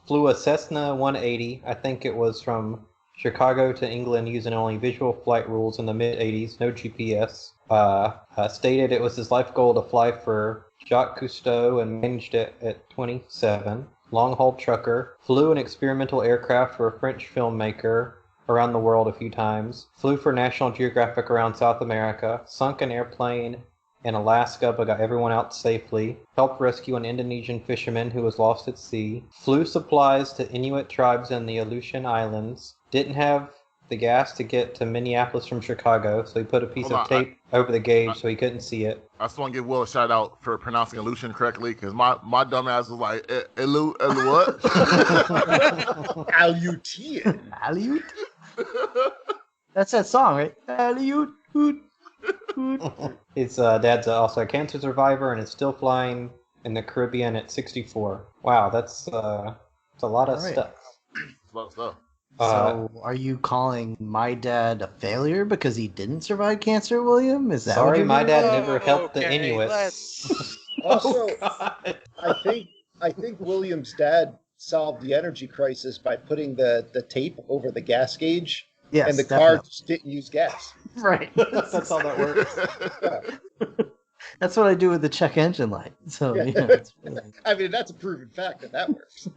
Flew a Cessna 180. I think it was from Chicago to England using only visual flight rules in the mid-'80s, no GPS. Stated it was his life goal to fly for Jacques Cousteau and managed it at 27. Long-haul trucker. Flew an experimental aircraft for a French filmmaker, around the world a few times, flew for National Geographic around South America, sunk an airplane in Alaska but got everyone out safely, helped rescue an Indonesian fisherman who was lost at sea, flew supplies to Inuit tribes in the Aleutian Islands, didn't have the gas to get to Minneapolis from Chicago, so he put a piece Hold of on, tape over the gauge so he couldn't see it. I just want to give Will a shout out for pronouncing Aleutian correctly, because my dumb ass was like, what? Aleutian. Aleut? That's that song, right? Aleut. Hoot, hoot. His dad's also a cancer survivor and is still flying in the Caribbean at 64. Wow, that's a lot of All right. stuff. It's a lot of stuff. So, are you calling my dad a failure because he didn't survive cancer, William? Is that what Sorry, you're my doing? dad never helped the Okay, Inuits. let's- Also, God. I think William's dad solved the energy crisis by putting the tape over the gas gauge, Yes, and the car definitely. just didn't use gas. Right. That's how that works. That's what I do with the check engine light. So, Yeah. it's really... I mean, that's a proven fact that works.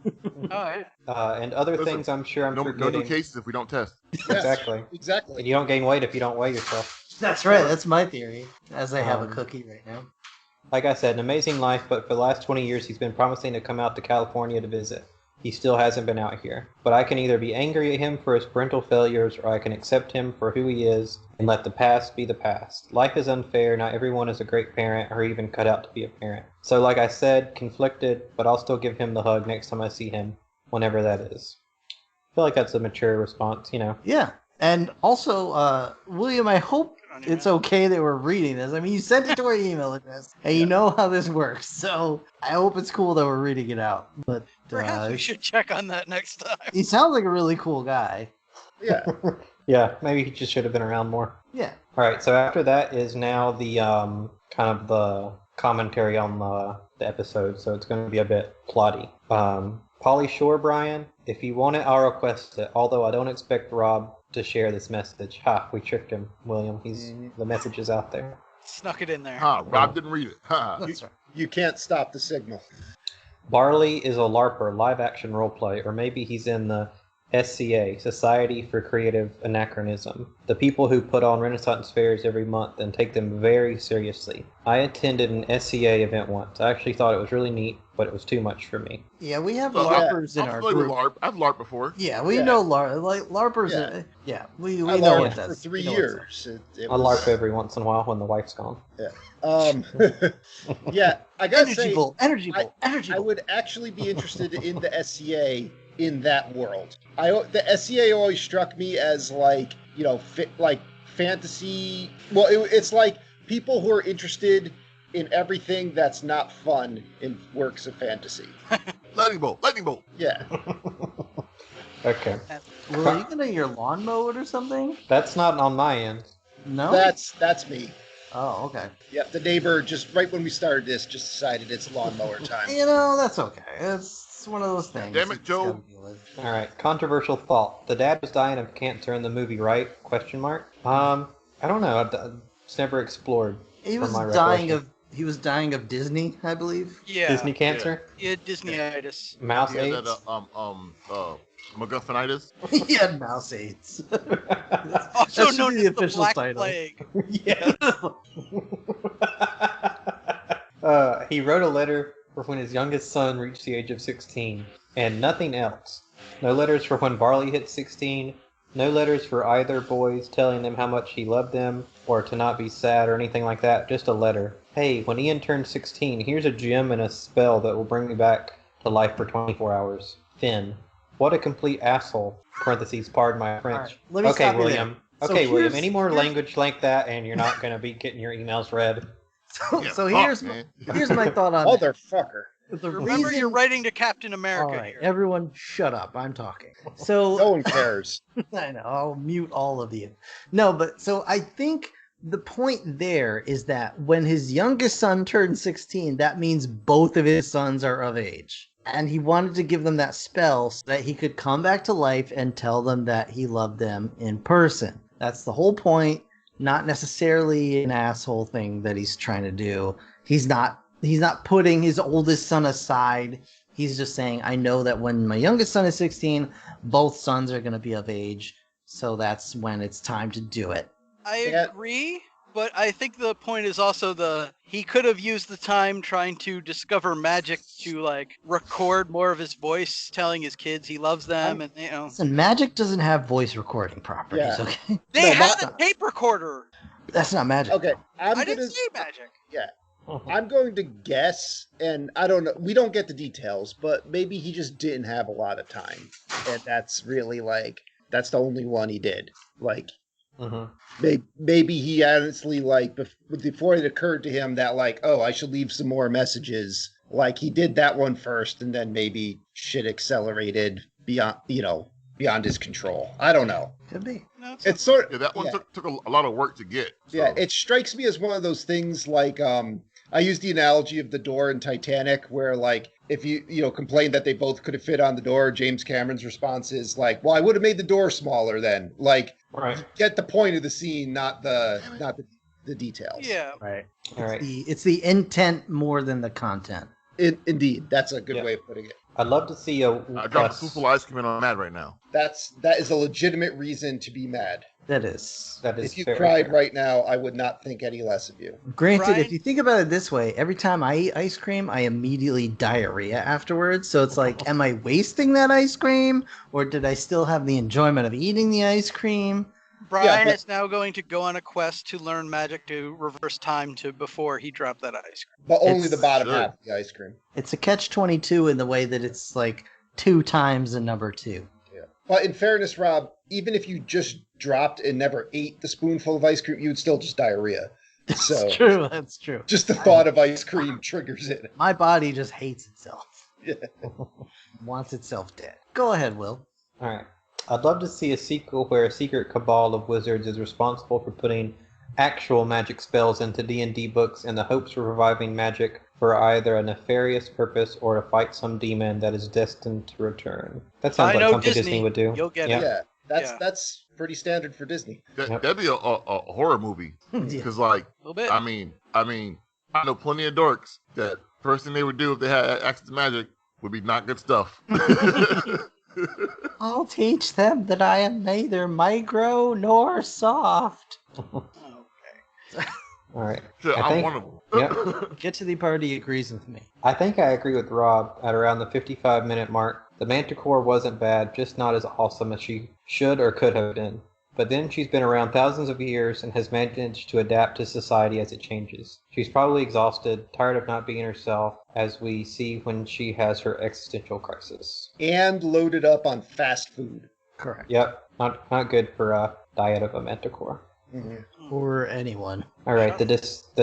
Oh, yeah. And other Listen, things I'm sure I'm no forgetting. new cases if we don't test. Yeah, Exactly. And Exactly. you don't gain weight if you don't weigh yourself. That's right. That's my theory. As I have a Um, cookie right now. Like I said, an amazing life, but for the last 20 years he's been promising to come out to California to visit. He still hasn't been out here. But I can either be angry at him for his parental failures, or I can accept him for who he is and let the past be the past. Life is unfair. Not everyone is a great parent or even cut out to be a parent. So like I said, conflicted, but I'll still give him the hug next time I see him, whenever that is. I feel like that's a mature response, you know. Yeah. And also, William, I hope Good on you, it's man. okay that we're reading this. I mean, you sent it to our email address, and you know how this works. So I hope it's cool that we're reading it out. But Perhaps we should check on that next time. he sounds like a really cool guy. Yeah. Yeah, maybe he just should have been around more. Yeah. All right, so after that is now the kind of the commentary on the episode, so it's going to be a bit plotty. Polly Shore, Brian, if you want it, I'll request it, although I don't expect Rob to share this message. Ha, we tricked him, William. The message is out there. Snuck it in there. Rob didn't read it. That's right. You can't stop the signal. Barley is a LARPer, live-action roleplay, or maybe he's in the SCA, Society for Creative Anachronism, the people who put on Renaissance fairs every month and take them very seriously. I attended an SCA event once. I actually thought it was really neat, but it was too much for me. Yeah, we have Well, LARPers in I'm our familiar with group. LARP. I've LARP before. Yeah, we Yeah. know LARPers. Yeah. We I know LARPed what for that's 3 we know what's years. It I LARP every once in a while when the wife's gone. Yeah, I gotta Energy say, Bolt, Energy Bolt, Energy I Bolt. would actually be interested in the SCA in that world. The SCA always struck me as like, like fantasy. Well, it's like people who are interested in everything that's not fun in works of fantasy. Lightning bolt. Yeah. Okay. Well, are you gonna get your lawn mowed or something? That's not on my end. No. That's me. Oh, okay. Yep, the neighbor just right when we started this just decided it's lawnmower time. You know, that's okay. It's one of those things. Damn it, It's Joe. gotta deal with. All right. Controversial thought. The dad was dying of cancer in the movie, right? Question mark. I don't know. It's never explored. He from was my dying recollection. of Disney, I believe. Yeah. Disney cancer. Yeah, Disneyitis. Mouse He had AIDS. that MacGuffinitis. He had mouse AIDS. Also should known be as the the official Black title. Plague. Yes. He wrote a letter for when his youngest son reached the age of 16, and nothing else. No letters for when Barley hit 16, no letters for either boys telling them how much he loved them, or to not be sad or anything like that, just a letter. Hey, when Ian turns 16, here's a gem and a spell that will bring me back to life for 24 hours. Finn. What a complete asshole. Parentheses, pardon my French. Alright, let me Okay, stop you William. there. So Okay, William, here's- any more here's- language like that and you're not going to be getting your emails read? So Yeah, here's fuck, man. here's my thought on that. Motherfucker. The Remember, reason... you're writing to Captain All America right, here. everyone, shut up. I'm talking. So No one cares. I know. I'll mute all of you. No, but so I think the point there is that when his youngest son turned 16, that means both of his sons are of age. And he wanted to give them that spell so that he could come back to life and tell them that he loved them in person. That's the whole point, not necessarily an asshole thing that he's trying to do. He's not putting his oldest son aside. He's just saying, I know that when my youngest son is 16, both sons are going to be of age. So that's when it's time to do it. I Yeah. agree, but I think the point is also he could have used the time trying to discover magic to like record more of his voice, telling his kids he loves them, and Listen, magic doesn't have voice recording properties, Yeah. okay? they No, had my- a tape recorder. That's not magic. Okay, I didn't say magic. I'm going to guess, and I don't know. We don't get the details, but maybe he just didn't have a lot of time, and that's really like that's the only one he did. Like maybe he honestly like before it occurred to him that like, oh, I should leave some more messages. Like he did that one first, and then maybe shit accelerated beyond his control. I don't know. Could be. No, It's sort Yeah, that one took a lot of work to get. So. Yeah, it strikes me as one of those things like I use the analogy of the door in Titanic where like if you complain that they both could have fit on the door, James Cameron's response is like, well, I would have made the door smaller then. Like get the point of the scene, not the details. Yeah. Right. All right. It's the intent more than the content. Indeed, that's a good way of putting it. I'd love to see I dropped a spoonful of ice cream and I'm mad right now. That is a legitimate reason to be mad. That is. If you cried right now, I would not think any less of you. Granted, Brian? if you think about it this way, every time I eat ice cream, I immediately diarrhea afterwards. So it's like, am I wasting that ice cream? Or did I still have the enjoyment of eating the ice cream? Brian but- is now going to go on a quest to learn magic to reverse time to before he dropped that ice cream. But only the It's- bottom Sure. half of the ice cream. It's a catch-22 in the way that it's like 2 times the number 2. But in fairness, Rob, even if you just dropped and never ate the spoonful of ice cream, you would still just diarrhea. So That's true. That's true. just the thought of ice cream triggers it. My body just hates itself. Yeah. Wants itself dead. Go ahead, Will. All right. I'd love to see a sequel where a secret cabal of wizards is responsible for putting actual magic spells into D&D books in the hopes of reviving magic for either a nefarious purpose or to fight some demon that is destined to return. That sounds I like know something Disney, Disney. would do. You'll get Yeah. it. Yeah, that's pretty standard for Disney. That'd be a horror movie. Yeah. Because, like, A little bit. I mean, I know plenty of dorks that first thing they would do if they had access to magic would be not good stuff. I'll teach them that I am neither micro nor soft. All right. Shit, I I'm think- one of them. Yep. Get to the party agrees with me. I think I agree with Rob at around the 55-minute mark. The Manticore wasn't bad, just not as awesome as she should or could have been. But then she's been around thousands of years and has managed to adapt to society as it changes. She's probably exhausted, tired of not being herself, as we see when she has her existential crisis. And loaded up on fast food. Correct. Yep, not good for a diet of a Manticore. Or anyone. All right, the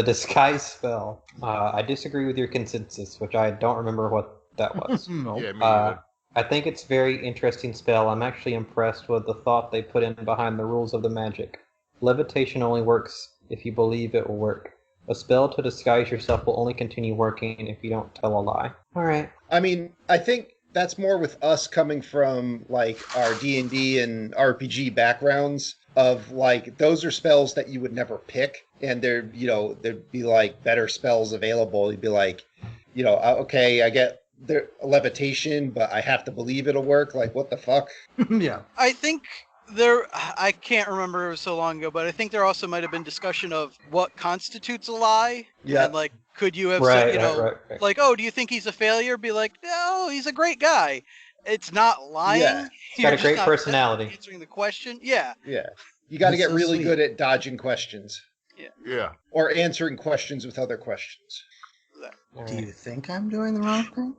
disguise spell. I disagree with your consensus, which I don't remember what that was. No. Yeah, me neither. I think it's a very interesting spell. I'm actually impressed with the thought they put in behind the rules of the magic. Levitation only works if you believe it will work. A spell to disguise yourself will only continue working if you don't tell a lie. All right. I mean, I think that's more with us coming from like our D&D and RPG backgrounds of like those are spells that you would never pick, and there'd be like better spells available. You'd be like, okay, I get the levitation, but I have to believe it'll work. Like, what the fuck? Yeah. I think I can't remember, it was so long ago, but I think there also might have been discussion of what constitutes a lie. Yeah. And like, could you have Right, said, right. like, oh, do you think he's a failure? Be like, no, he's a great guy. It's not lying. Yeah. He's got a You're just great not personality. answering the question. Yeah. Yeah. You got to That's get so really sweet. good at dodging questions Yeah. or answering questions with other questions. All Do right. you think I'm doing the wrong thing?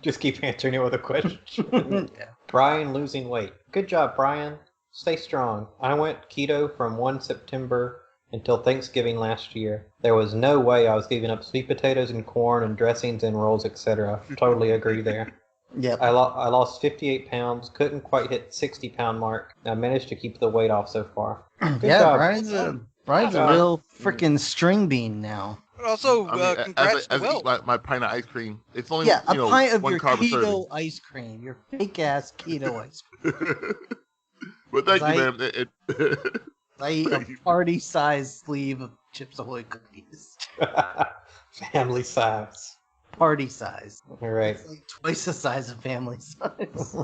Just keep answering it with a question. Yeah. Brian losing weight. Good job, Brian. Stay strong. I went keto from 1 September until Thanksgiving last year. There was no way I was giving up sweet potatoes and corn and dressings and rolls, etc. Totally agree there. Yep. I lost 58 pounds, couldn't quite hit 60-pound mark. I managed to keep the weight off so far. Good Yeah, job. Brian's a Good job. real freaking string bean now. But also, I mean, congrats as to I Will. eat my pint of ice cream, it's only Yeah, a pint of one your carb a serving. keto ice cream. Your fake ass keto ice cream. But thank you, Right. man. I eat a party sized sleeve of Chips Ahoy cookies. Family size. Party size. All right. It's like twice the size of family size.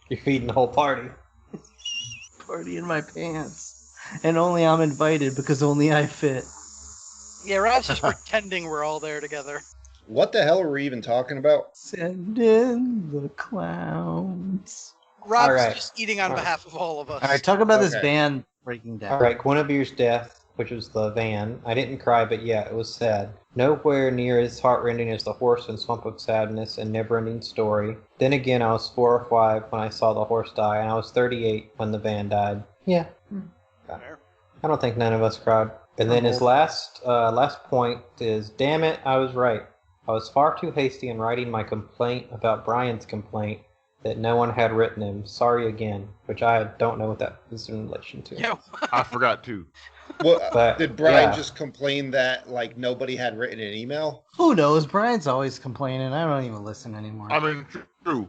You're feeding the whole party. party in my pants, and only I'm invited because only I fit. Yeah, Rob's just pretending we're all there together. What the hell are we even talking about? Send in the clowns. Rob's right. just eating on All right. behalf of all of us. All right, talk about this Okay. band breaking down. All right, Guinevere's death, which was the van. I didn't cry, but yeah, it was sad. Nowhere near as heartrending as The Horse and Swamp of Sadness and Neverending Story. Then again, I was 4 or 5 when I saw the horse die, and I was 38 when the van died. Yeah. Fair. I don't think none of us cried. And then his last point is, damn it, I was right. I was far too hasty in writing my complaint about Brian's complaint that no one had written him. Sorry again, which I don't know what that is in relation to. Yo. I forgot too. Well, But, did Brian yeah. just complain that like nobody had written an email? Who knows? Brian's always complaining. I don't even listen anymore. I mean, true.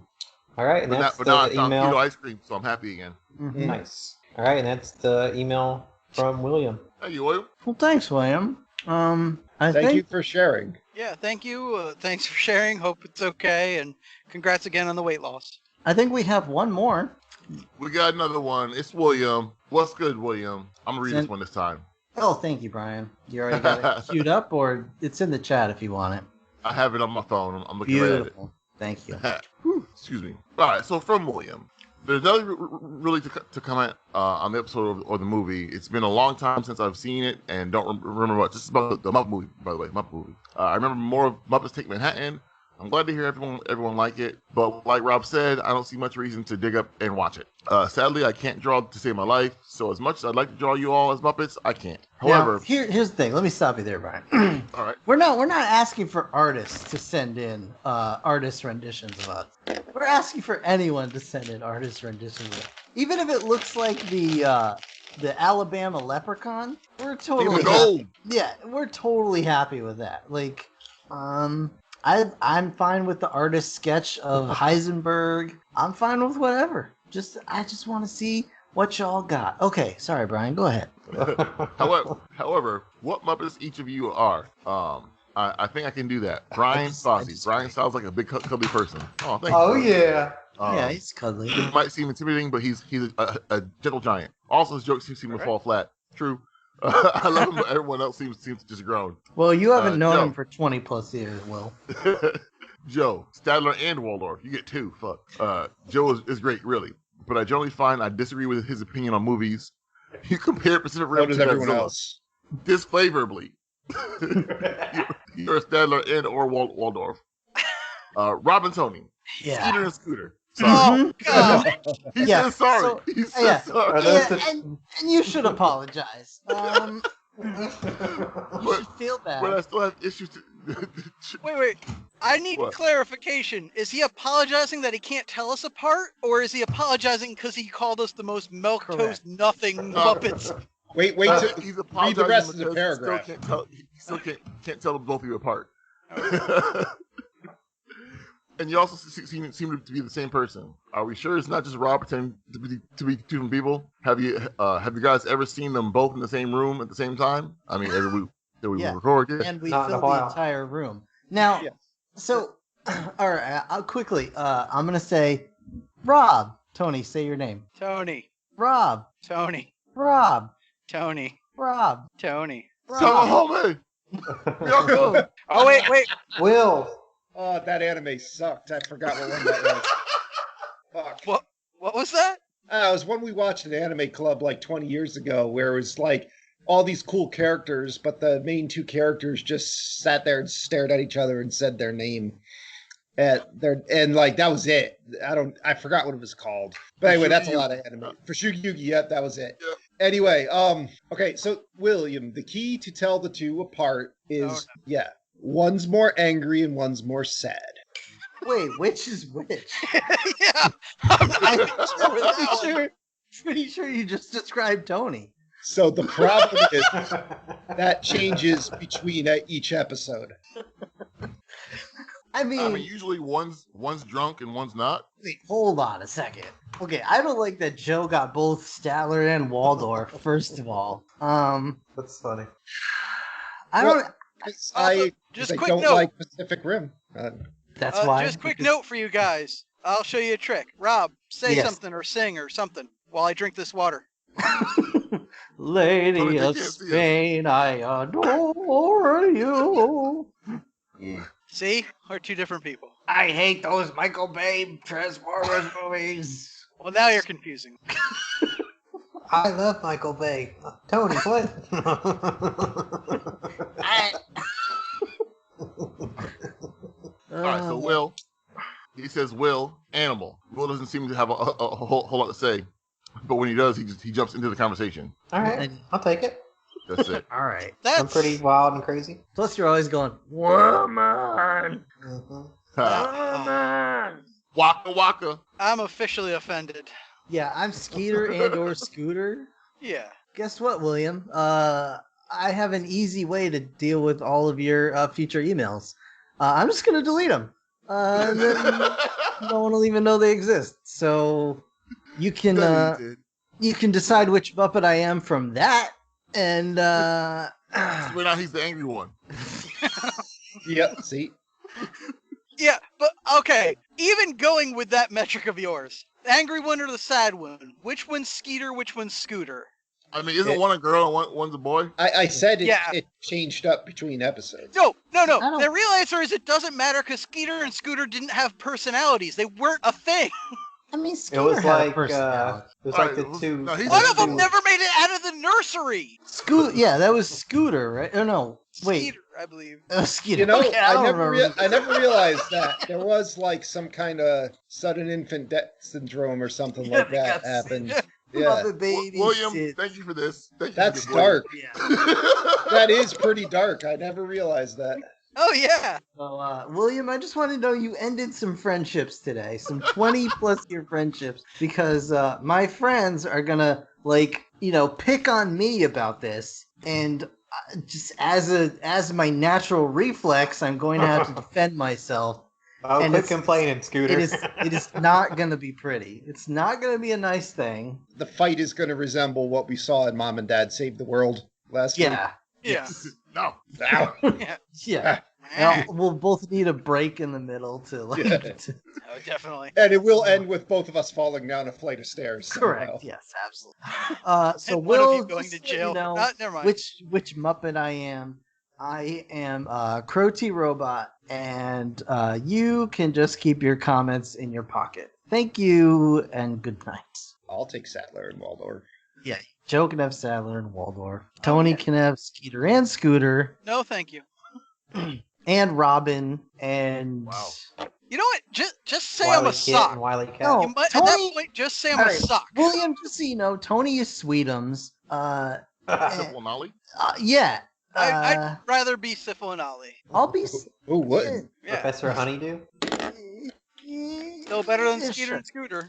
All right, and that's But now the it's on email. keto ice cream, so I'm happy again. Mhm. Nice. All right, and that's the email from William. Hey, you William? Well, thanks, William. I Thank think you for sharing. Yeah, thank you. Thanks for sharing. Hope it's okay. And congrats again on the weight loss. I think we have one more. We got another one. It's William. What's good, William? I'm gonna read this one this time. Oh, thank you, Brian. You already got it queued up, or it's in the chat if you want it. I have it on my phone. I'm looking right at it. Beautiful. Thank you. Whew, excuse me. All right, so from William. There's nothing really to comment on the episode or the movie. It's been a long time since I've seen it and don't remember much. This is about the Muppet movie, by the way, Muppet movie. I remember more of Muppets Take Manhattan. I'm glad to hear everyone like it, but like Rob said, I don't see much reason to dig up and watch it. Sadly, I can't draw to save my life, so as much as I'd like to draw you all as Muppets, I can't. However, Now, here's the thing. Let me stop you there, Brian. all right, We're not asking for artists to send in artist renditions of us. We're asking for anyone to send in artist renditions of us. Even if it looks like the Alabama leprechaun, we're totally Even gold. Yeah, we're totally happy with that. Like, I'm fine with the artist sketch of Heisenberg. I'm fine with whatever. I just want to see what y'all got. Okay, sorry, Brian. Go ahead. However, what Muppets each of you are? I think I can do that. Brian Fossey. Brian sounds like a big cuddly person. Oh, thank you. Yeah. Yeah, he's cuddly. It might seem intimidating, but he's a gentle giant. Also, his jokes seem to fall flat. True. I love him, but everyone else seems to just groan. Well, you haven't known Joe. him for 20 plus years, Will. Joe, Stadler, and Waldorf. You get 2. Fuck. Joe is great, really. But I generally find I disagree with his opinion on movies. You compare Pacific So Rim does to everyone Godzilla. else. Disfavorably. You're a Stadler and or Waldorf. Rob and Tony. Yeah. Skeeter and Scooter. Sorry. Oh, God. He Yeah, said sorry. so- he said yeah. sorry. And you should apologize. You should feel bad. But I still have issues to... Wait. I need What? clarification. Is he apologizing that he can't tell us apart? Or is he apologizing because he called us the most milquetoast Correct. nothing Muppets? Wait He's to apologizing read the rest of the because paragraph. He still can't tell both of you apart. And you also seem to be the same person. Are we sure it's not just Rob pretending to be two different people? Have you guys ever seen them both in the same room at the same time? I mean, every week that we Yeah. record. Yeah. And we Not in a filled the while. entire room. Now, Yeah. so, all right, I'll quickly, I'm going to say, Rob. Tony, say your name. Tony. Rob. Tony. Rob. Tony. Rob. Tony. Tell Rob. me. Yo. Oh, wait. Will. Oh, that anime sucked. I forgot what one that was. Fuck. What was that? It was one we watched at Anime Club like 20 years ago, where it was like all these cool characters, but the main 2 characters just sat there and stared at each other and said their name. And like that was it. I forgot what it was called. But anyway, that's a lot of anime. For Shugyugi, yep, that was it. Yeah. Anyway, okay, so William, the key to tell the 2 apart is one's more angry and one's more sad. Wait, which is which? Yeah. I'm not sure with that one. Pretty sure you just described Tony. So the problem is that changes between each episode. I mean, usually one's drunk and one's not. wait, hold on a second. Okay, I don't like that Joe got both Statler and Waldorf, first of all. That's funny. I don't... I Just I quick don't note. like Pacific Rim. That's why. Just quick because- note for you guys. I'll show you a trick. Rob, say Yes. something or sing or something while I drink this water. Lady Tony, they of can't see us. Spain, I adore you. See, we're two different people. I hate those Michael Bay Transformers movies. Well, now you're confusing. I love Michael Bay. Tony, what? All right, so Will, he says Will, animal. Will doesn't seem to have a whole lot to say, but when he does, he jumps into the conversation. All right, I'll take it. That's it. All right. I'm pretty wild and crazy. Plus, you're always going, woman, Ha. woman. Waka waka. I'm officially offended. Yeah, I'm Skeeter and or Scooter. Yeah. Guess what, William? I have an easy way to deal with all of your future emails. I'm just gonna delete them. Then no one will even know they exist. So you can decide which Muppet I am from that. And So now he's the angry one. Yep. See. Yeah, but okay. Even going with that metric of yours, the angry one or the sad one? Which one's Skeeter? Which one's Scooter? I mean, isn't one a girl and one's a boy? I said it, Yeah. it changed up between episodes. No. don't- The real answer is it doesn't matter because Skeeter and Scooter didn't have personalities. They weren't a thing. I mean, It Scooter was had a like personality. the Alright, two. no, he's One a of them Scooter. never made it out of the nursery. Yeah, that was Scooter, right? Oh no, wait, Skeeter, I believe. Skeeter. You know, Okay, I I don't never remember. I never realized that there was like some kind of sudden infant death syndrome or something Yeah, like they that got happened. sick. Yeah, Muppet baby William, shit. thank you for this. Thank you that's for this, William. dark. Yeah. That is pretty dark. I never realized that. Oh yeah. So, William, I just want to know you ended some friendships today, some 20+ year friendships, because my friends are gonna pick on me about this, and just as my natural reflex, I'm going to have to defend myself. Oh, and quit it's- complaining, Scooter. It is not gonna be pretty. It's not gonna be a nice thing. The fight is going to resemble what we saw in Mom and Dad Save the World last week. Yeah. No. Ow. Yeah. Yeah. Now, we'll both need a break in the middle to Yeah. Oh, definitely. And it will end with both of us falling down a flight of stairs. Correct. somehow. Yes, absolutely. So And one of Will, you going just to let you jail. know Never mind. which Muppet I am. I am Crow T Robot, and you can just keep your comments in your pocket. Thank you, and good night. I'll take Sattler and Waldorf. Yeah, Joe can have Sadler and Waldorf. Tony can have Skeeter and Scooter, No, thank you. and Robin, and Wow. You know what? Just say I'm Wily a Kit sock. and Wily Cat. No. You might, at that Tony- point, just say I'm All a right, sock. William. Just so you know, Tony is Sweetums. Simple Nolly. Yeah. I'd rather be Syphil and Ollie. I'll be. Who would? Yeah. Professor Honeydew. Still better than Yeah, Skeeter sure. and Scooter.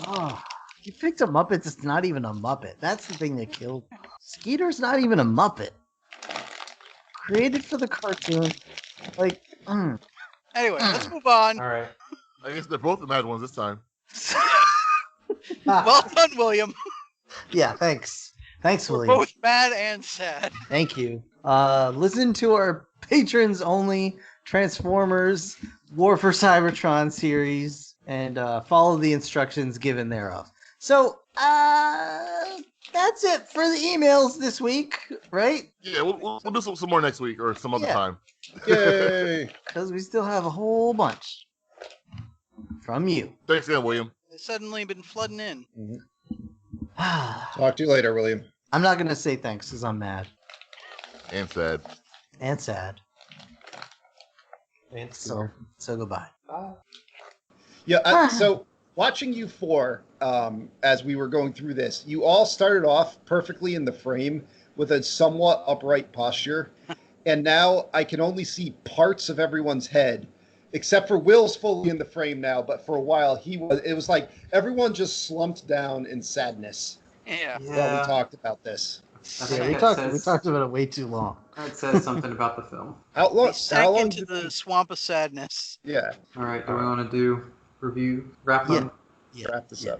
Oh, you picked a Muppet that's not even a Muppet. That's the thing that killed me. Skeeter's not even a Muppet. Created for the cartoon. Like, Anyway, let's move on. All right. I guess they're both the mad ones this time. Well done, William. yeah, thanks. Thanks, We're William. both mad and sad. Thank you. Listen to our patrons only Transformers War for Cybertron series and follow the instructions given thereof. So, that's it for the emails this week, right? Yeah, we'll do some more next week or some other Yeah. time. Yay! Because we still have a whole bunch from you. Thanks again, William. It's suddenly been flooding in. Talk to you later, William. I'm not going to say thanks because I'm mad And sad. and sad. And So goodbye. Bye. Yeah, so watching you four, as we were going through this, you all started off perfectly in the frame with a somewhat upright posture, and now I can only see parts of everyone's head, except for Will's fully in the frame now, but for a while it was like everyone just slumped down in sadness Yeah. while we talked about this. I Yeah, think we that talked about it way too long. says something about the film. How We long? How sank long into did the swamp of sadness. yeah, All right. Do we want to do review wrap up? wrap this up.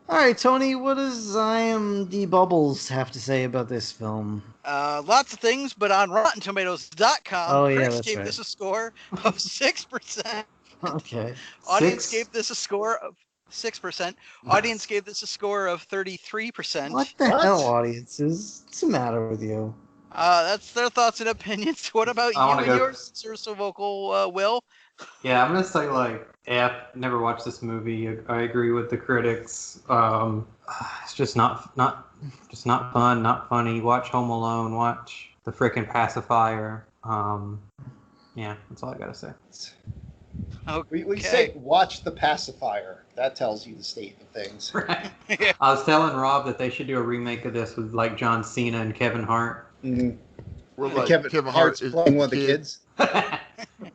All right, Tony, what does IMD Bubbles have to say about this film? Lots of things, but on RottenTomatoes.com, Oh, yeah, critics that's gave right. this a score of 6%. Okay. Audience Six? gave this a score of 6%. Audience gave this a score of 33%. What the What? hell, audiences? What's the matter with you? That's their thoughts and opinions. What about I you wanna and go- yours, Sir So Vocal Will? Yeah, I'm gonna say like F. Never watched this movie. I agree with the critics. It's just not fun, not funny. Watch Home Alone. Watch The Frickin' Pacifier. Yeah, that's all I gotta say. Okay. We say watch The Pacifier. That tells you the state of things. Right. Yeah. I was telling Rob that they should do a remake of this with like John Cena and Kevin Hart. Mm-hmm. We're And like, Kevin Hart's is playing one of the kid. kids.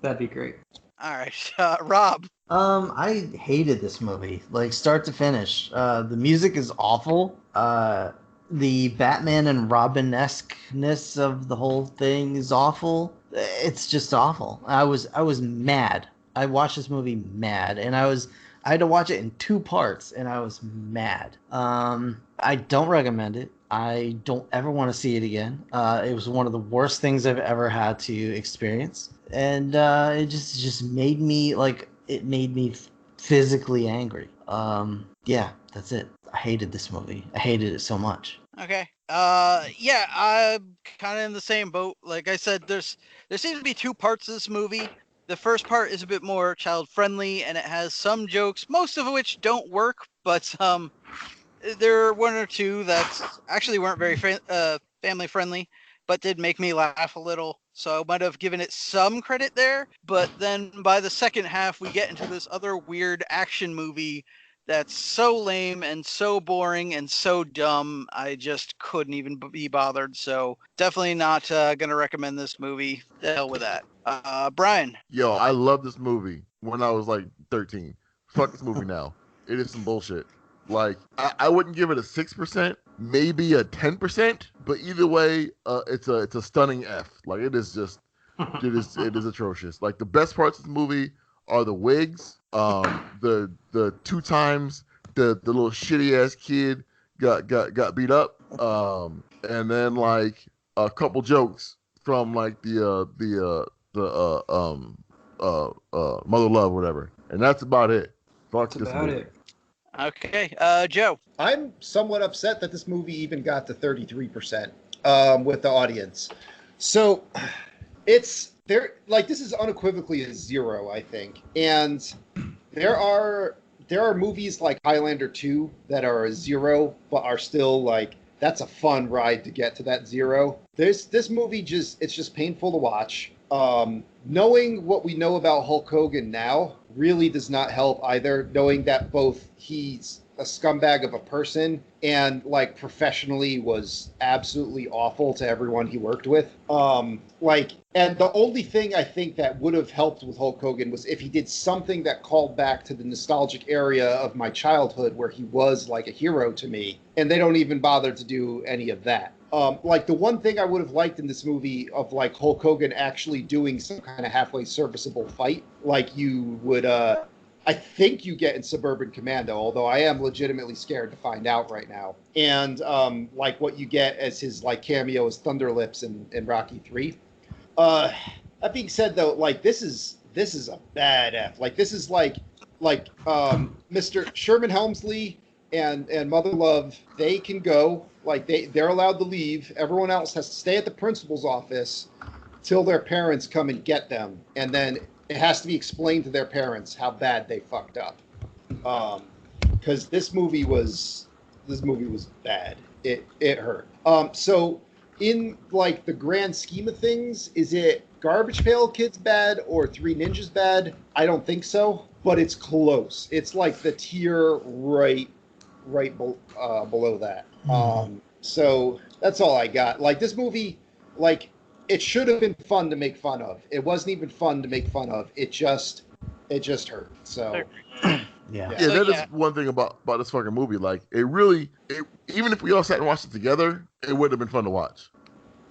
That'd be great. All right, Rob. I hated this movie, like start to finish. The music is awful. The Batman and Robin-esqueness of the whole thing is awful. It's just awful. I was mad. I watched this movie mad, and I had to watch it in 2 parts, and I was mad. I don't recommend it. I don't ever want to see it again. It was one of the worst things I've ever had to experience, and it just made me physically angry. Yeah, that's it. I hated this movie. I hated it so much. Okay. Yeah, I'm kind of in the same boat. Like I said, there seems to be 2 parts of this movie. The first part is a bit more child friendly, and it has some jokes, most of which don't work, but there are 1 or 2 that actually weren't very family friendly, but did make me laugh a little. So I might have given it some credit there. But then by the second half, we get into this other weird action movie that's so lame and so boring and so dumb. I just couldn't even be bothered. So definitely not gonna recommend this movie. The hell with that. Brian. Yo, I love this movie when I was like 13. Fuck this movie now. It is some bullshit. Like, I wouldn't give it a 6%, maybe a 10%, but either way, it's a stunning F. Like, it is atrocious. Like, the best parts of the movie are the wigs, the 2 times the little shitty ass kid got beat up, and then like a couple jokes from like the Mother Love, whatever, and that's about it. Fuck That's this about movie. it. Okay. Joe. I'm somewhat upset that this movie even got to 33% with the audience. So it's there. Like, this is unequivocally a 0, I think. And there are movies like Highlander 2 that are a 0, but are still like, that's a fun ride to get to that 0. This movie it's just painful to watch. Knowing what we know about Hulk Hogan now really does not help either. Knowing that both he's a scumbag of a person and like professionally was absolutely awful to everyone he worked with. And the only thing I think that would have helped with Hulk Hogan was if he did something that called back to the nostalgic area of my childhood where he was like a hero to me, and they don't even bother to do any of that. Like, the one thing I would have liked in this movie of like Hulk Hogan actually doing some kind of halfway serviceable fight, like you would, I think you get in Suburban Commando, although I am legitimately scared to find out right now. And like what you get as his like cameo as Thunder Lips in Rocky 3. That being said, though, like this is a bad F. Like, this is like Mr. Sherman Helmsley and Mother Love, they can go. Like, they're allowed to leave. Everyone else has to stay at the principal's office till their parents come and get them, and then it has to be explained to their parents how bad they fucked up. Because this movie was bad. It hurt. So in like the grand scheme of things, is it Garbage Pail Kids bad or Three Ninjas bad? I don't think so, but it's close. It's like the tier right below that. So that's all I got. Like, this movie, like, it should have been fun to make fun of. It wasn't even fun to make fun of. It just hurt. So Yeah. Yeah, So, that is yeah. one thing about this fucking movie. Like, even if we all sat and watched it together, it would have been fun to watch.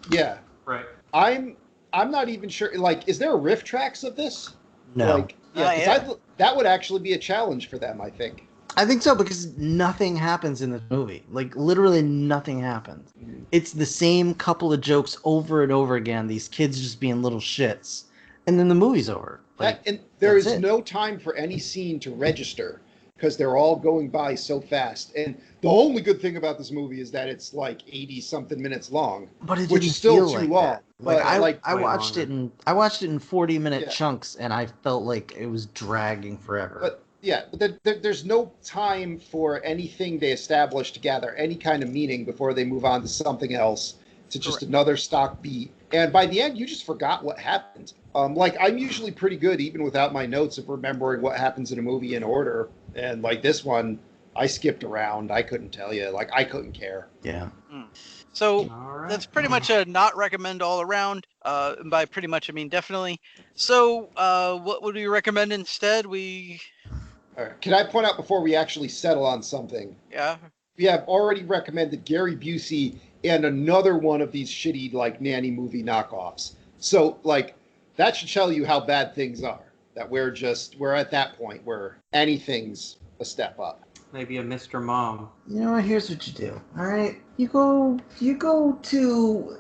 yeah, Right. I'm not even sure. Like, is there riff tracks of this? No. Like, yeah, 'cause that would actually be a challenge for them, I think. I think so, because nothing happens in this movie. Like, literally nothing happens. It's the same couple of jokes over and over again. These kids just being little shits. And then the movie's over. Like, And there that's is it. no time for any scene to register. because they're all going by so fast. And the only good thing about this movie is that it's like 80 something minutes long, But it which didn't is still feel too like long. that. Like But I way watched longer. I watched it in 40-minute Yeah. chunks, and I felt like it was dragging forever. But yeah, but there's no time for anything they establish to gather any kind of meaning before they move on to something else, to just Correct. another stock beat. And by the end, you just forgot what happened. Like, I'm usually pretty good, even without my notes, of remembering what happens in a movie in order. And like this one, I skipped around. I couldn't tell you. Like, I couldn't care. Yeah. So All right. that's pretty much a not recommend all around. And by pretty much, I mean definitely. So what would we recommend instead? All right. Can I point out before we actually settle on something? Yeah. We have already recommended Gary Busey and another one of these shitty like Nanny movie knockoffs. So like that should tell you how bad things are. That we're at that point where anything's a step up. Maybe a Mr. Mom. You know what? Here's what you do. All right, you go to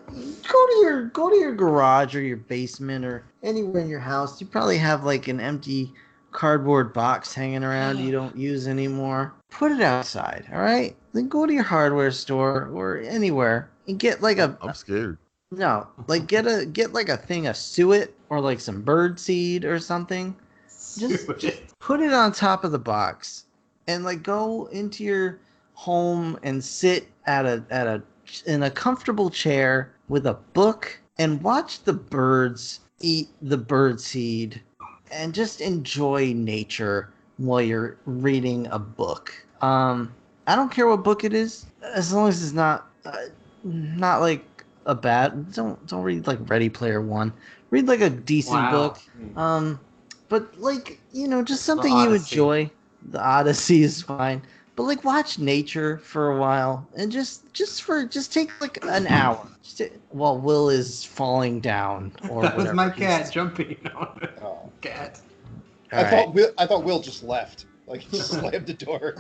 your garage or your basement or anywhere in your house. You probably have like an empty cardboard box hanging around you don't use anymore. Put it outside. All right. Then go to your hardware store or anywhere and get like I'm scared. no, like get like a thing of suet or like some bird seed or something. Just put it on top of the box and like go into your home and sit in a comfortable chair with a book and watch the birds eat the bird seed and just enjoy nature while you're reading a book. I don't care what book it is, as long as it's not like a bad. Don't read like Ready Player One. Read like a decent book. But like just something you Odyssey. enjoy. The Odyssey is fine. But like watch nature for a while and just take like an hour while Will is falling down or That was whatever. my cat jumping on the Oh. cat. I thought Will just left. Like he slammed the door.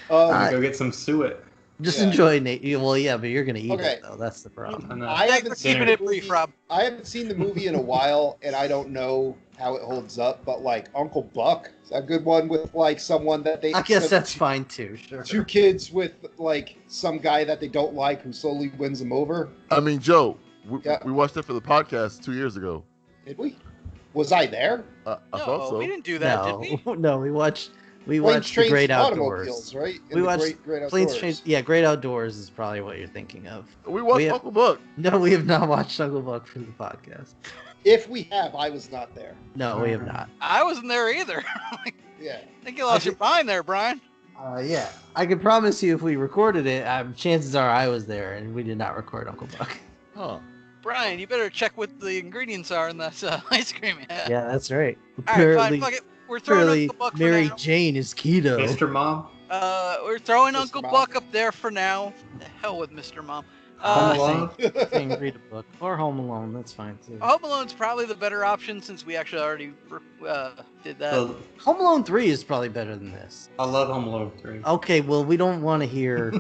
Go get some suet. Just Yeah. enjoy nature. Well, yeah, but you're gonna eat Okay. it though. That's the problem. And, I Thanks haven't for seen keeping the it brief, movie- Rob. I haven't seen the movie in a while, and I don't know how it holds up. But like Uncle Buck, is that a good one with like someone that they? I guess that's fine too. Sure. Two kids with like some guy that they don't like who slowly wins them over. I mean, Joe, we Yeah. watched that for the podcast 2 years ago. Did we? Was I there? I No, thought so. we didn't do that, did we? No, we watched Planes, the Trains, Great Automobiles, Outdoors. right? We the watched Great Planes, Outdoors. Trains. Yeah, Great Outdoors is probably what you're thinking of. We watched We have- Uncle Buck. No, we have not watched Uncle Buck for the podcast. If we have, I was not there. No, we have not. I wasn't there either. I Yeah. think you lost your mind there, Brian. Yeah, I can promise you, if we recorded it, chances are I was there, and we did not record Uncle Buck. Huh. Brian, you better check what the ingredients are in that ice cream. Yeah, that's right. All right, fine. Fuck it. We're throwing Apparently, Uncle Buck Mary for now. Jane is keto. Mr. Mom. We're throwing Mr. Uncle Mom. Buck up there for now. The hell with Mr. Mom. Home Alone. Saying read a book or Home Alone. That's fine too. Home Alone's probably the better option since we actually already did that. So, Home Alone 3 is probably better than this. I love Home Alone 3. Okay, well, we don't want to hear.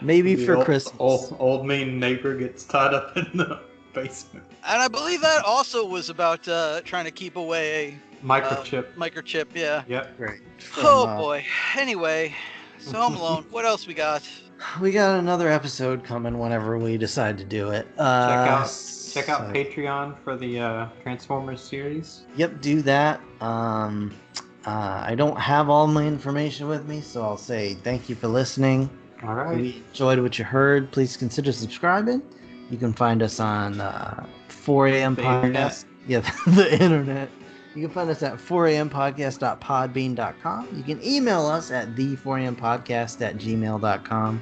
Maybe The for old- Christmas. Old mean neighbor gets tied up in the basement. And I believe that also was about trying to keep away Microchip. a microchip. Yeah. Yep. Great. Oh boy. Anyway, so Home Alone. What else we got? We got another episode coming whenever we decide to do it. Check out Patreon for the Transformers series. Yep, do that. I don't have all my information with me, so I'll say thank you for listening. All right. We enjoyed what you heard. Please consider subscribing. You can find us on 4am The podcast. internet. Yeah, the internet. You can find us at 4ampodcast.podbean.com. You can email us at the4ampodcast@gmail.com.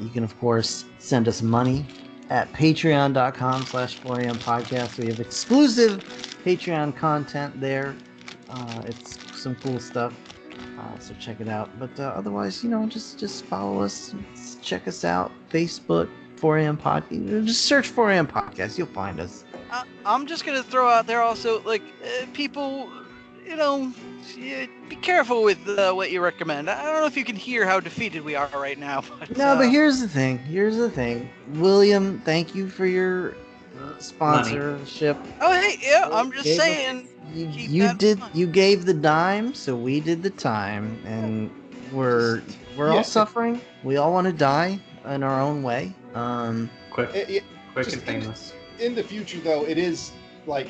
You can, of course, send us money at patreon.com/4ampodcast. We have exclusive Patreon content there. It's some cool stuff. So check it out. But otherwise, just follow us. Check us out. Facebook, 4am Podcast. Just search 4am Podcast. You'll find us. I'm just gonna throw out there also, like, people, be careful with what you recommend. I don't know if you can hear how defeated we are right now. But, No, but here's the thing. William, thank you for your sponsorship. Oh, hey, yeah, I'm just Gave us- saying. You, Keep you that in did. mind. You gave the dime, so we did the time, and we're yeah. all suffering. We all want to die in our own way. Quick, It- quick just and painless. in the future, though, it is like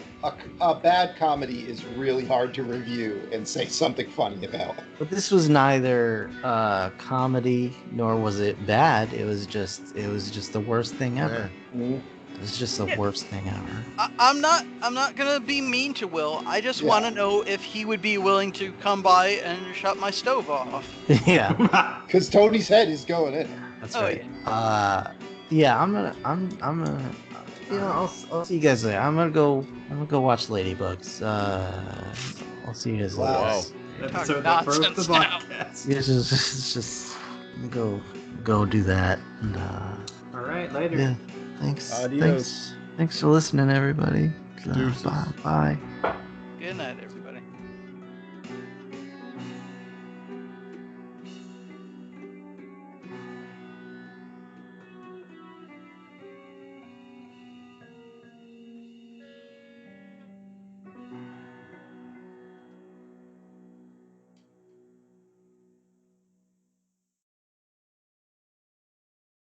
a bad comedy is really hard to review and say something funny about. But this was neither comedy nor was it bad. It was just the worst thing ever. Man. It was just the Yeah. worst thing ever. I'm not gonna be mean to Will. I just Yeah. want to know if he would be willing to come by and shut my stove off. Yeah, Because Tony's head is going in. that's Oh, right. Yeah, I'm gonna. You know, I'll see you guys later. I'm gonna go watch Ladybugs. I'll see you guys later. Wow. Episode that broke the Nonsense now. podcast. Yeah, just go do that. And, All right, later. yeah, thanks. Adios. Thanks for listening, everybody. Deuces. Bye. Good night, everybody.